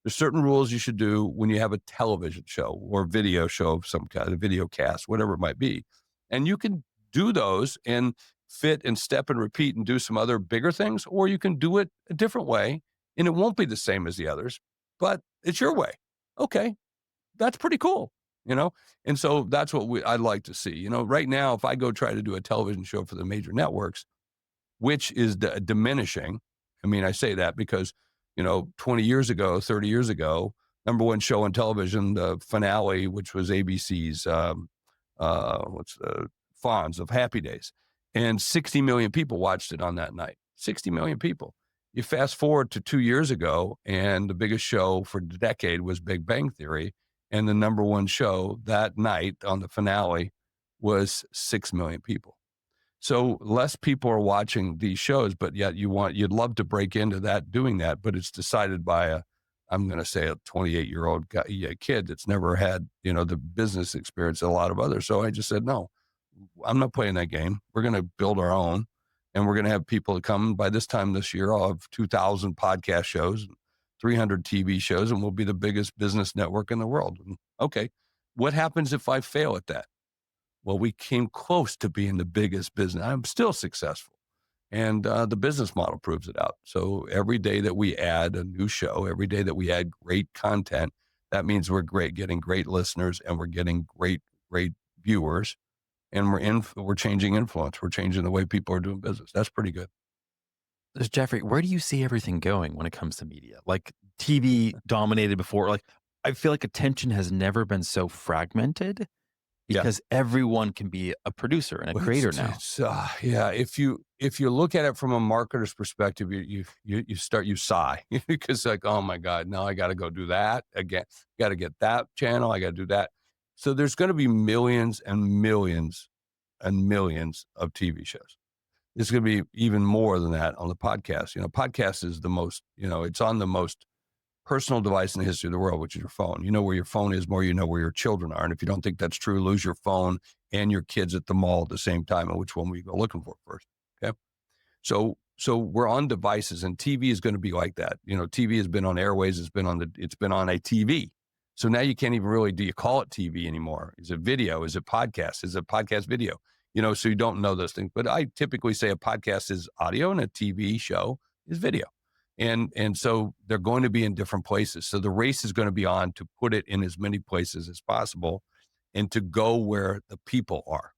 There's certain rules you should do when you have a television show or video show of some kind, a video cast, whatever it might be. And you can do those and fit and step and repeat and do some other bigger things, or you can do it a different way and it won't be the same as the others, but it's your way. Okay, that's pretty cool, And so that's what I'd like to see. Right now, if I go try to do a television show for the major networks, which is diminishing. I mean, I say that because, 20 years ago, 30 years ago, number one show on television, the finale, which was ABC's, what's the Fonz of Happy Days, and 60 million people watched it on that night. 60 million people. You fast forward to 2 years ago, and the biggest show for the decade was Big Bang Theory, and the number one show that night on the finale was 6 million people. So less people are watching these shows, but yet you'd love to break into that, doing that, but it's decided by I'm going to say a 28-year-old kid that's never had, the business experience that a lot of others. So I just said, no, I'm not playing that game. We're going to build our own, and we're going to have people to come. By this time this year, I'll have 2,000 podcast shows, 300 TV shows, and we'll be the biggest business network in the world. Okay. What happens if I fail at that? Well, we came close to being the biggest business. I'm still successful. And the business model proves it out. So every day that we add a new show, every day that we add great content, that means we're getting great listeners, and we're getting great viewers, and we're changing influence. We're changing the way people are doing business. That's pretty good. So Jeffrey, where do you see everything going when it comes to media? Like TV dominated before. Like I feel like attention has never been so fragmented Yeah. because everyone can be a producer and a Well, creator now. If you look at it from a marketer's perspective, you sigh because like, oh my God, now I got to go do that again. Got to get that channel. I got to do that. So there's going to be millions and millions and millions of TV shows. There's going to be even more than that on the podcast. Podcast is the most, it's on the most personal device in the history of the world, which is your phone. You know where your phone is more, you know where your children are. And if you don't think that's true, lose your phone and your kids at the mall at the same time. And which one will you go looking for first? Okay. So we're on devices, and TV is going to be like that. TV has been on airways, it's been on a TV. So now you can't even really, do you call it TV anymore? Is it video? Is it podcast? Is it podcast video? So you don't know those things. But I typically say a podcast is audio and a TV show is video. And so they're going to be in different places. So the race is going to be on to put it in as many places as possible and to go where the people are.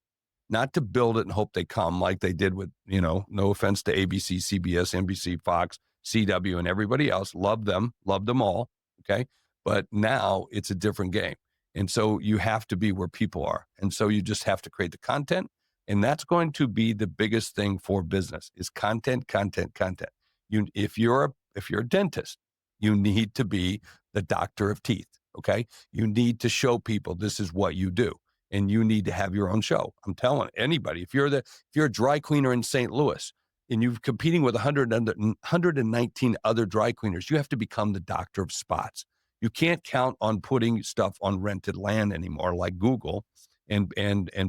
Not to build it and hope they come like they did with, no offense to ABC, CBS, NBC, Fox, CW, and everybody else. Love them all. Okay. But now it's a different game. And so you have to be where people are. And so you just have to create the content. And that's going to be the biggest thing for business is content. If you're a dentist, you need to be the doctor of teeth. Okay. You need to show people this is what you do. And you need to have your own show. I'm telling anybody, if you're a dry cleaner in St. Louis and you're competing with 119 other dry cleaners, you have to become the doctor of spots. You can't count on putting stuff on rented land anymore, like Google and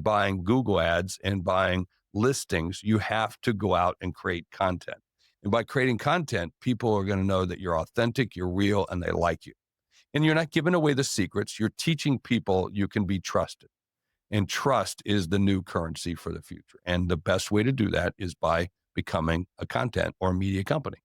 buying Google ads and buying listings. You have to go out and create content. And by creating content, people are going to know that you're authentic, you're real, and they like you. And you're not giving away the secrets. You're teaching people you can be trusted. And trust is the new currency for the future. And the best way to do that is by becoming a content or media company.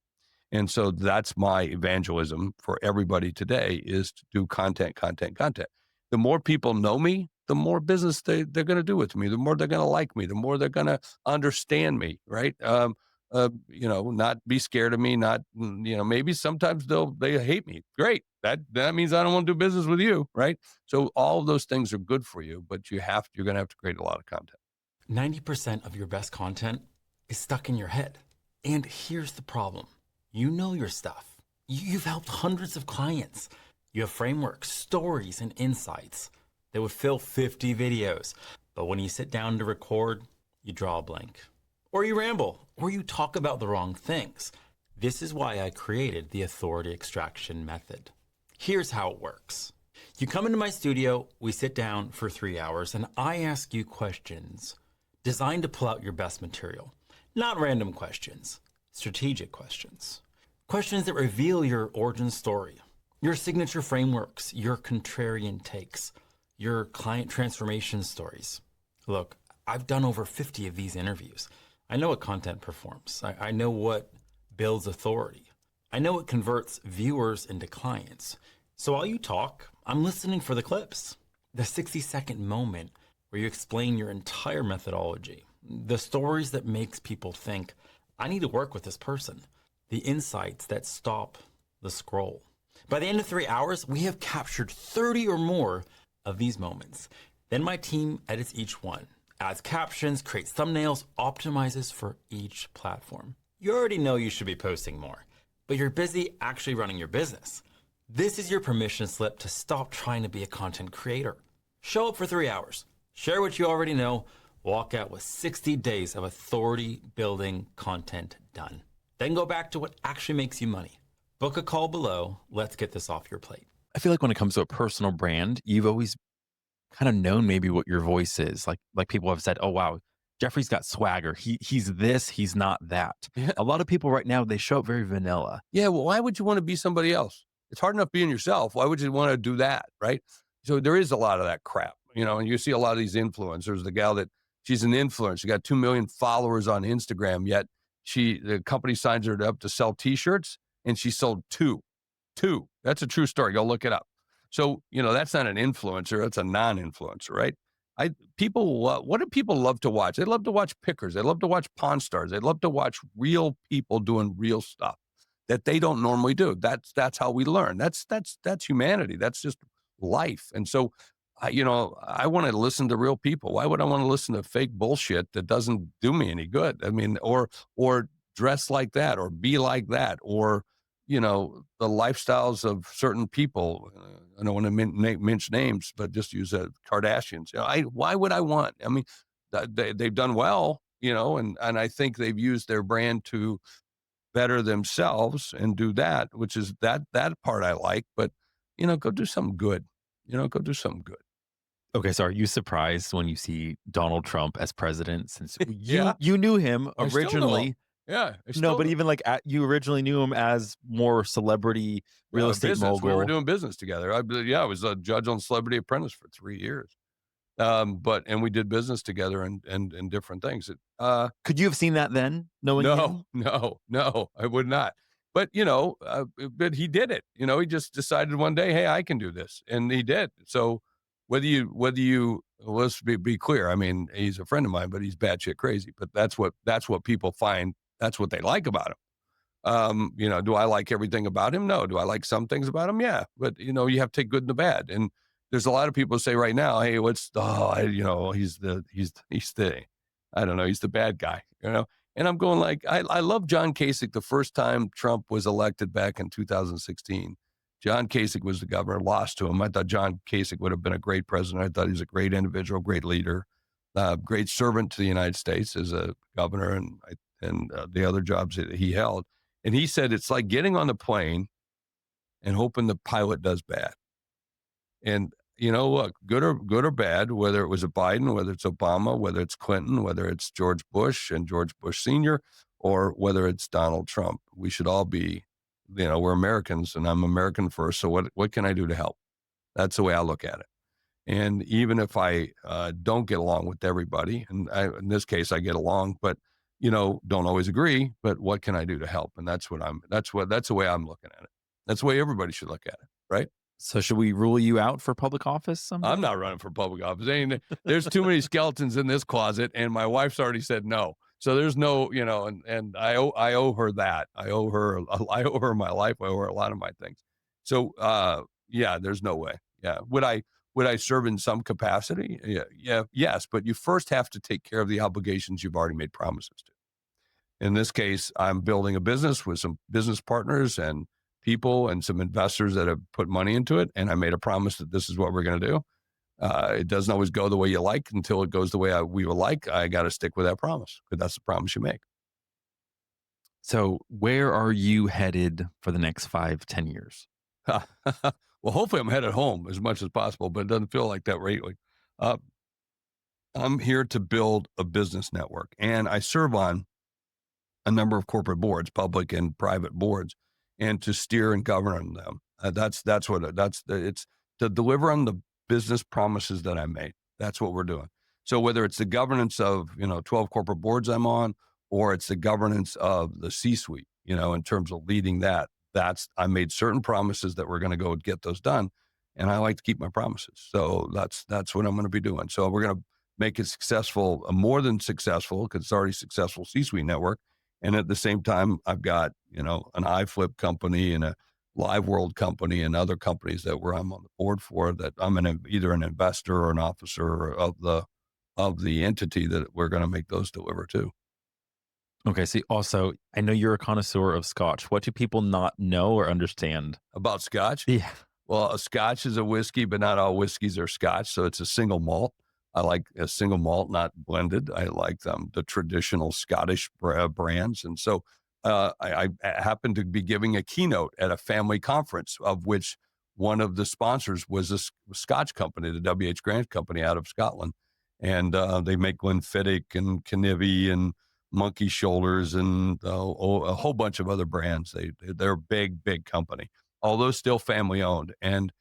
And so that's my evangelism for everybody today is to do content. The more people know me, the more business they're going to do with me, the more they're going to like me, the more they're going to understand me, right? Not be scared of me, not, maybe sometimes they hate me. Great. That means I don't want to do business with you, right? So all of those things are good for you, but you're going to have to create a lot of content. 90% of your best content is stuck in your head. And here's the problem. You know your stuff. You've helped hundreds of clients. You have frameworks, stories, and insights that would fill 50 videos. But when you sit down to record, you draw a blank. Or you ramble, or you talk about the wrong things. This is why I created the authority extraction method. Here's how it works. You come into my studio, we sit down for 3 hours, and I ask you questions designed to pull out your best material. Not random questions, strategic questions. Questions that reveal your origin story, your signature frameworks, your contrarian takes, your client transformation stories. Look, I've done over 50 of these interviews. I know what content performs. I know what builds authority. I know what converts viewers into clients. So while you talk, I'm listening for the clips. The 60-second moment where you explain your entire methodology. The stories that makes people think, I need to work with this person. The insights that stop the scroll. By the end of 3 hours, we have captured 30 or more of these moments. Then my team edits each one, adds captions, creates thumbnails, optimizes for each platform. You already know you should be posting more, but you're busy actually running your business. This is your permission slip to stop trying to be a content creator. Show up for 3 hours, share what you already know, walk out with 60 days of authority building content done. Then go back to what actually makes you money. Book a call below. Let's get this off your plate. I feel like when it comes to a personal brand, you've always kind of known maybe what your voice is. Like people have said, oh, wow, Jeffrey's got swagger. He's this, he's not that. Yeah. A lot of people right now, they show up very vanilla. Yeah, well, why would you want to be somebody else? It's hard enough being yourself. Why would you want to do that, right? So there is a lot of that crap, and you see a lot of these influencers. The gal that she's an influencer, she got 2 million followers on Instagram, yet the company signs her up to sell T-shirts, and she sold two. That's a true story. Go look it up. So, that's not an influencer. That's a non-influencer, right? What do people love to watch? They love to watch pickers. They love to watch Pawn Stars. They love to watch real people doing real stuff that they don't normally do. That's how we learn. That's humanity. That's just life. And so, I want to listen to real people. Why would I want to listen to fake bullshit that doesn't do me any good? I mean, or dress like that, or be like that, or the lifestyles of certain people. I don't want to mention names, but just use Kardashians. Why would I want? I mean, they've done well, and I think they've used their brand to better themselves and do that, which is that part I like. But go do something good. Go do something good. Okay, so are you surprised when you see Donald Trump as president since Yeah, you knew him I still know him. originally? Yeah, I No, still but know. even like you originally knew him as more celebrity real Yeah, estate business. We were mogul. doing business together. I was a judge on Celebrity Apprentice for 3 years. And we did business together and different things. Could you have seen that then, knowing No, him? no, I would not. But but he did it. He just decided one day, hey, I can do this, and he did. So whether you let's be clear. I mean, he's a friend of mine, but he's batshit crazy. But that's what people find. That's what they like about him. Do I like everything about him? No. Do I like some things about him? Yeah. But you have to take good and the bad. And there's a lot of people say right now, hey, he's the I don't know, he's the bad guy. And I'm going like, I love John Kasich the first time Trump was elected back in 2016. John Kasich was the governor, lost to him. I thought John Kasich would have been a great president. I thought he was a great individual, great leader, great servant to the United States as a governor and the other jobs that he held. And he said it's like getting on the plane and hoping the pilot does bad. And look, good or bad, whether it was a Biden, whether it's Obama, whether it's Clinton, whether it's George Bush and George Bush Sr., or whether it's Donald Trump, we should all be, we're Americans, and I'm American first. So what can I do to help? That's the way I look at it. And even if I don't get along with everybody, and in this case I get along, but don't always agree. But what can I do to help? And that's the way I'm looking at it. That's the way everybody should look at it, right? So should we rule you out for public office I'm someday? not running for public office. There's too many skeletons in this closet, and my wife's already said no. So there's no, and I owe her that. I owe her my life. I owe her a lot of my things. So yeah, there's no way. Yeah, would I serve in some capacity? Yeah, yes. But you first have to take care of the obligations you've already made promises to. In this case, I'm building a business with some business partners and people and some investors that have put money into it. And I made a promise that this is what we're going to do. It doesn't always go the way you like until it goes the way we would like. I got to stick with that promise because that's the promise you make. So where are you headed for the next 5, 10 years? Well, hopefully I'm headed home as much as possible, but it doesn't feel like that lately. Uh, I'm here to build a business network, and I serve on a number of corporate boards, public and private boards, and to steer and govern them. It's to deliver on the business promises that I made. That's what we're doing. So whether it's the governance of 12 corporate boards I'm on, or it's the governance of the C-suite, in terms of leading that, I made certain promises that we're going to go get those done, and I like to keep my promises. So that's what I'm going to be doing. So we're going to make it successful, more than successful, because it's already a successful C-suite network. And at the same time, I've got, an iFlip company and a Live World company and other companies that I'm on the board for, that I'm either an investor or an officer of the entity that we're going to make those deliver to. Okay, so also, I know you're a connoisseur of scotch. What do people not know or understand? About Scotch? Yeah. Well, a Scotch is a whiskey, but not all whiskeys are Scotch. So it's a single malt. I like a single malt, not blended. I like the traditional Scottish brands. And so I happened to be giving a keynote at a family conference, of which one of the sponsors was a Scotch company, the W.H. Grant Company out of Scotland. And they make Glenfiddich and Knivi and Monkey Shoulders and a whole bunch of other brands. They're a big company, although still family owned. And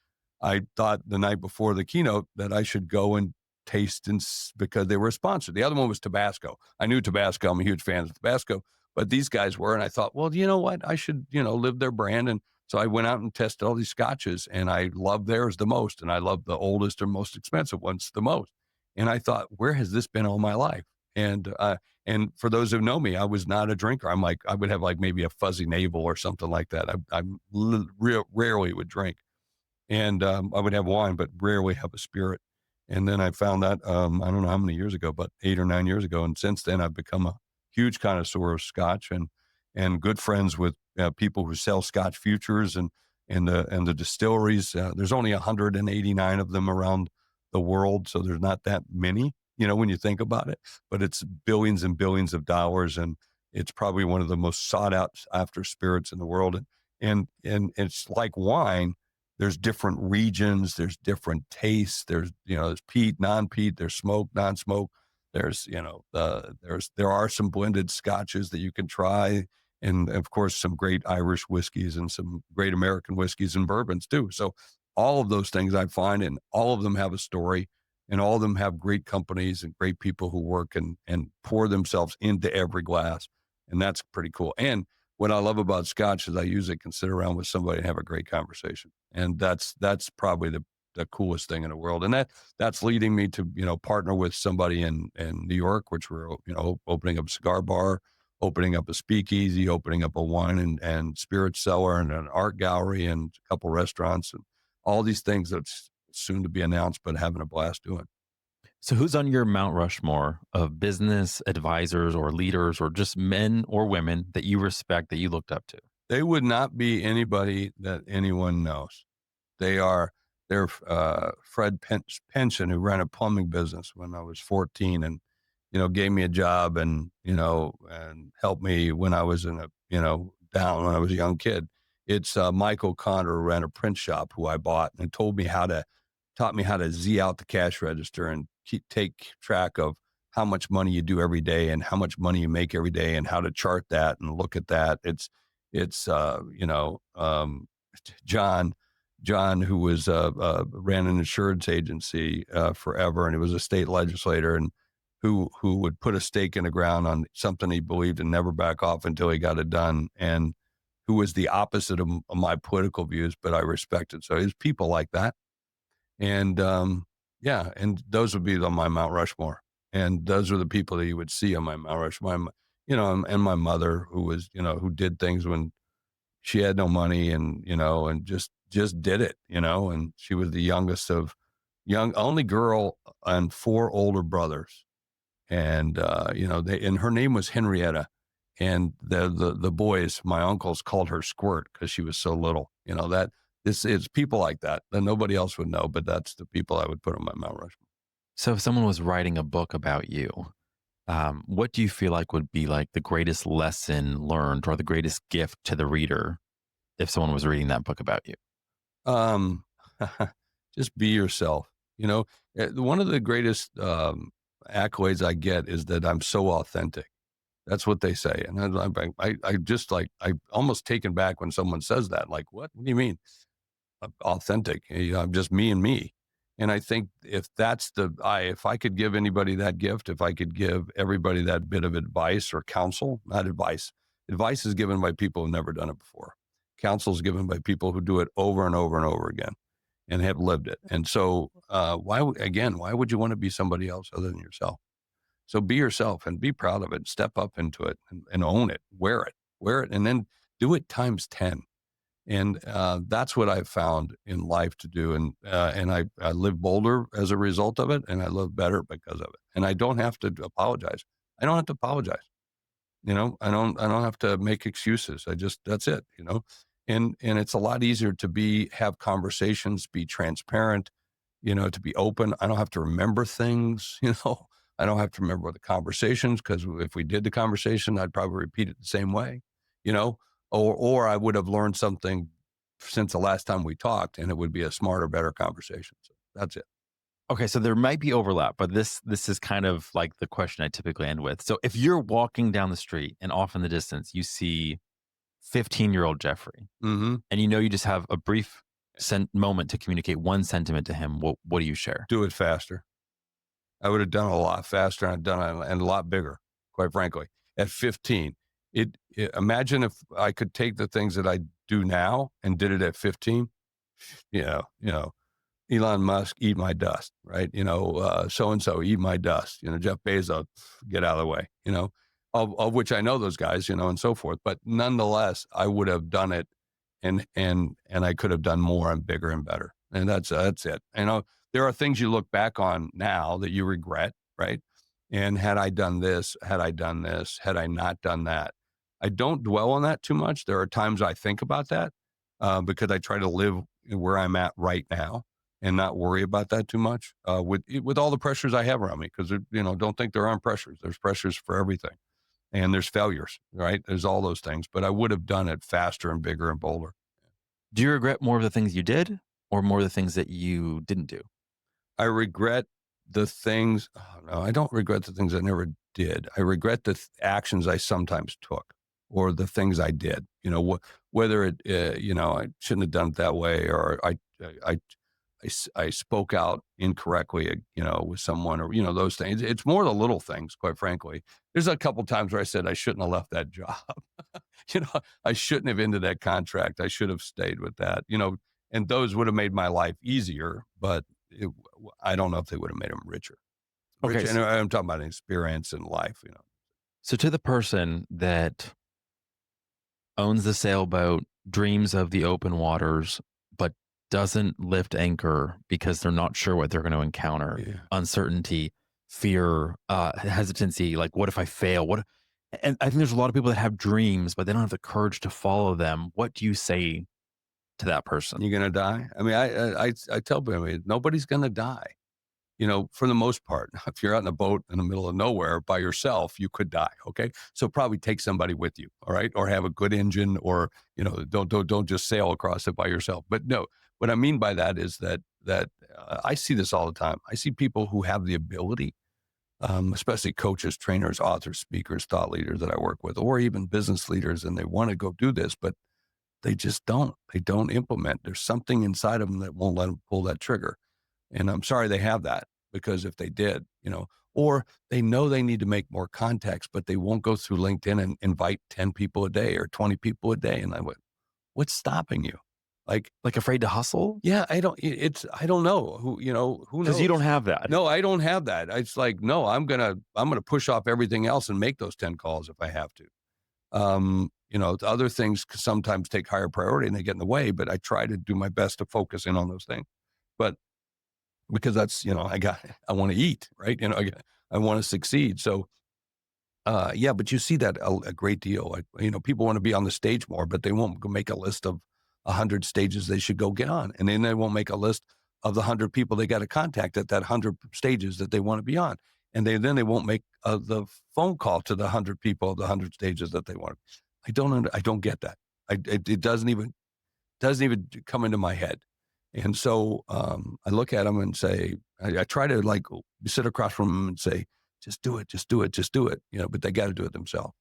I thought the night before the keynote that I should go and taste because they were a sponsor. The other one was Tabasco. I knew Tabasco. I'm a huge fan of Tabasco, but these guys were, and I thought, well, you know what? I should, live their brand. And so I went out and tested all these scotches, and I love theirs the most, and I love the oldest or most expensive ones the most. And I thought, where has this been all my life? And for those who know me, I was not a drinker. I would have like maybe a fuzzy navel or something like that. I rarely would drink, and I would have wine, but rarely have a spirit. And then I found that I don't know how many years ago, but 8 or 9 years ago, and since then I've become a huge connoisseur of Scotch and good friends with people who sell Scotch futures and the distilleries. There's only 189 of them around the world, so there's not that many, when you think about it. But it's billions and billions of dollars, and It's probably one of the most sought out after spirits in the world. And it's like wine. There's different regions, there's different tastes, there's peat, non-peat, there's smoke, non-smoke. There are some blended scotches that you can try, and of course some great Irish whiskeys and some great American whiskeys and bourbons too. So all of those things I find, and all of them have a story, and all of them have great companies and great people who work and pour themselves into every glass, and that's pretty cool. And what I love about scotch is I usually can sit around with somebody and have a great conversation, and that's probably the coolest thing in the world. And that's leading me to partner with somebody in New York, which we're opening up a cigar bar, opening up a speakeasy, opening up a wine and spirit cellar, and an art gallery, and a couple restaurants, and all these things that's soon to be announced, but having a blast doing. So who's on your Mount Rushmore of business advisors or leaders or just men or women that you respect that you looked up to? They would not be anybody that anyone knows. They're Fred Pension, who ran a plumbing business when I was 14, and gave me a job, and helped me when I was down when I was a young kid. It's Mike O'Connor, who ran a print shop, who I bought, and taught me how to Z out the cash register and take track of how much money you do every day and how much money you make every day, and how to chart that and look at that. It's John, who ran an insurance agency forever, and he was a state legislator, and who would put a stake in the ground on something he believed and never back off until he got it done, and who was the opposite of my political views, but I respected. So there's people like that. And yeah, and those would be on my Mount Rushmore. And those are the people that you would see on my Mount Rushmore. And my mother, who did things when she had no money, and just did it, and she was the youngest of only girl and four older brothers. And and her name was Henrietta, and the boys, my uncles, called her Squirt because she was so little. It's people like that nobody else would know, but that's the people I would put on my Mount Rushmore. So if someone was writing a book about you, what do you feel like would be like the greatest lesson learned or the greatest gift to the reader if someone was reading that book about you? Um, just be yourself. One of the greatest accolades I get is that I'm so authentic. That's what they say, and I just I almost taken back when someone says that. Like, what? What do you mean? Authentic? I'm just me and me. And I think if I could give anybody that gift, if I could give everybody that bit of advice or counsel, not advice. Advice is given by people who've never done it before. Counsel is given by people who do it over and over and over again and have lived it. And so, why would you want to be somebody else other than yourself? So be yourself and be proud of it. Step up into it and own it. Wear it, and then do it times 10. And that's what I've found in life to do. And I live bolder as a result of it, and I live better because of it. And I don't have to apologize. I don't have to apologize. I don't have to make excuses. That's it. And it's a lot easier to have conversations, be transparent, to be open. I don't have to remember things. I don't have to remember the conversations, because if we did the conversation, I'd probably repeat it the same way, you know, or I would have learned something since the last time we talked, and it would be a smarter, better conversation. So that's it. Okay, so there might be overlap, but this is kind of like the question I typically end with. So if you're walking down the street and off in the distance, you see 15-year-old Jeffrey, Mm-hmm. and you just have a brief moment to communicate one sentiment to him, what do you share? Do it faster. I would have done it a lot faster, and I've done it and a lot bigger, quite frankly. At 15, imagine if I could take the things that I do now and did it at 15. Elon Musk, eat my dust, right? So-and-so, eat my dust. Jeff Bezos, get out of the way, of which I know those guys, and so forth. But nonetheless, I would have done it, and I could have done more and bigger and better. And that's it. There are things you look back on now that you regret, right? And had I done this, had I not done that? I don't dwell on that too much. There are times I think about that because I try to live where I'm at right now and not worry about that too much with all the pressures I have around me. Because don't think there aren't pressures. There's pressures for everything. and there's failures, right? There's all those things, but I would have done it faster and bigger and bolder. Do you regret more of the things you did or more of the things that you didn't do? I regret the things. Oh, no, I don't regret the things I never did. I regret the actions I sometimes took or the things I did. Whether it, I shouldn't have done it that way, or I, I spoke out incorrectly, with someone, or those things. It's more the little things, quite frankly. There's a couple times where I said I shouldn't have left that job. I shouldn't have ended that contract. I should have stayed with that. And those would have made my life easier, but I don't know if they would have made them richer. Okay. And I'm talking about experience in life. So to the person that owns the sailboat, dreams of the open waters, but doesn't lift anchor because they're not sure what they're going to encounter, Yeah. uncertainty, fear, hesitancy, like what if I fail? And I think there's a lot of people that have dreams, but they don't have the courage to follow them. What do you say to that person? You're gonna die. I mean, I tell people, nobody's gonna die. For the most part. If you're out in a boat in the middle of nowhere by yourself, you could die. Okay, so probably take somebody with you. All right, or have a good engine, or don't just sail across it by yourself. But no, what I mean by that is that I see this all the time. I see people who have the ability, especially coaches, trainers, authors, speakers, thought leaders that I work with, or even business leaders, and they want to go do this, but they just don't. They don't implement. There's something inside of them that won't let them pull that trigger. And I'm sorry they have that, because if they did, or they know they need to make more contacts, but they won't go through LinkedIn and invite 10 people a day or 20 people a day. And I went, what's stopping you? Like afraid to hustle? Yeah, I don't know who knows? Because you don't have that. No, I don't have that. It's like, no, I'm going to push off everything else and make those 10 calls if I have to. The other things sometimes take higher priority and they get in the way, but I try to do my best to focus in on those things. But because that's, I want to eat, right? I want to succeed. So, yeah, but you see that a great deal. People want to be on the stage more, but they won't go make a list of 100 stages they should go get on. And then they won't make a list of the 100 people they got to contact at that 100 stages that they want to be on. And then they won't make the phone call to the 100 people of the 100 stages that they want. I don't get that. It doesn't even come into my head. And so I look at them and say, I try to sit across from them and say, just do it, just do it, just do it. But they got to do it themselves.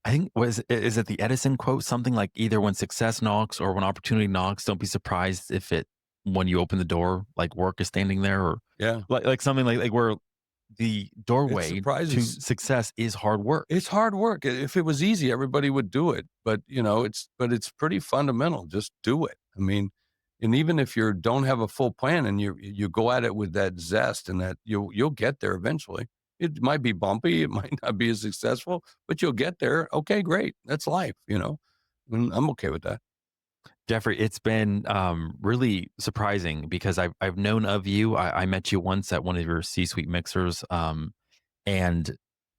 I think is it the Edison quote? Something like either when success knocks or when opportunity knocks, don't be surprised if when you open the door, like work is standing there, or Yeah, like something like where the doorway to success is hard work. It's hard work. If it was easy, everybody would do it. But it's pretty fundamental. Just do it. I mean, and even if you don't have a full plan and you go at it with that zest and that you'll get there eventually. It might be bumpy. It might not be as successful, but you'll get there. Okay, great. That's life, and I'm okay with that. Jeffrey, it's been really surprising because I've known of you. I met you once at one of your C-suite mixers, and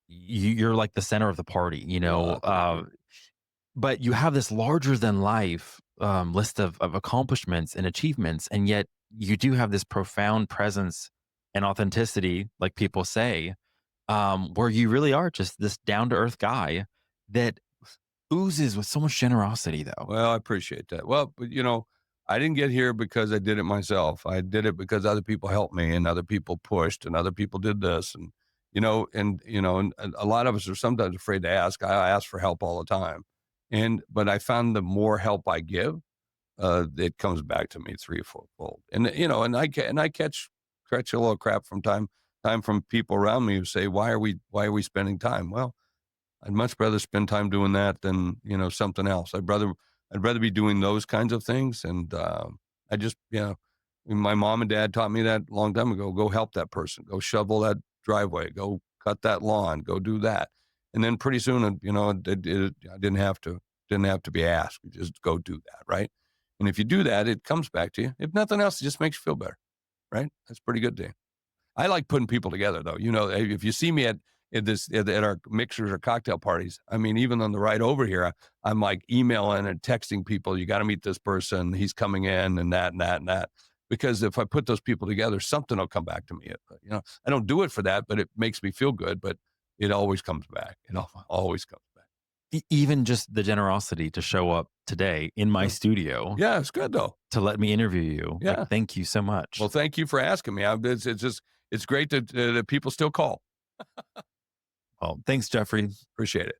you're like the center of the party, but you have this larger than life list of accomplishments and achievements, and yet you do have this profound presence and authenticity, like people say, where you really are just this down to earth guy that oozes with so much generosity, though. Well, I appreciate that. Well, but I didn't get here because I did it myself. I did it because other people helped me and other people pushed and other people did this. And, and a lot of us are sometimes afraid to ask. I ask for help all the time. But I found the more help I give, it comes back to me threefold. And, and I catch a little crap from time from people around me who say, why are we spending time? Well, I'd much rather spend time doing that than, something else. I'd rather be doing those kinds of things. And, I just, my mom and dad taught me that a long time ago. Go help that person, go shovel that driveway, go cut that lawn, go do that. And then pretty soon, I didn't have to be asked. You just go do that. Right. And if you do that, it comes back to you. If nothing else, it just makes you feel better. Right. That's a pretty good thing. I like putting people together though. If you see me at our mixers or cocktail parties, I mean, even on the ride over here, I'm like emailing and texting people, you got to meet this person. He's coming in and that and that and that. Because if I put those people together, something will come back to me. I don't do it for that, but it makes me feel good. But it always comes back. It always comes back. Even just the generosity to show up today in my Yeah. studio Yeah, it's good though. to let me interview you. Yeah. Like, thank you so much. Well, thank you for asking me. It's great that people still call. Well, thanks, Jeffrey. Appreciate it.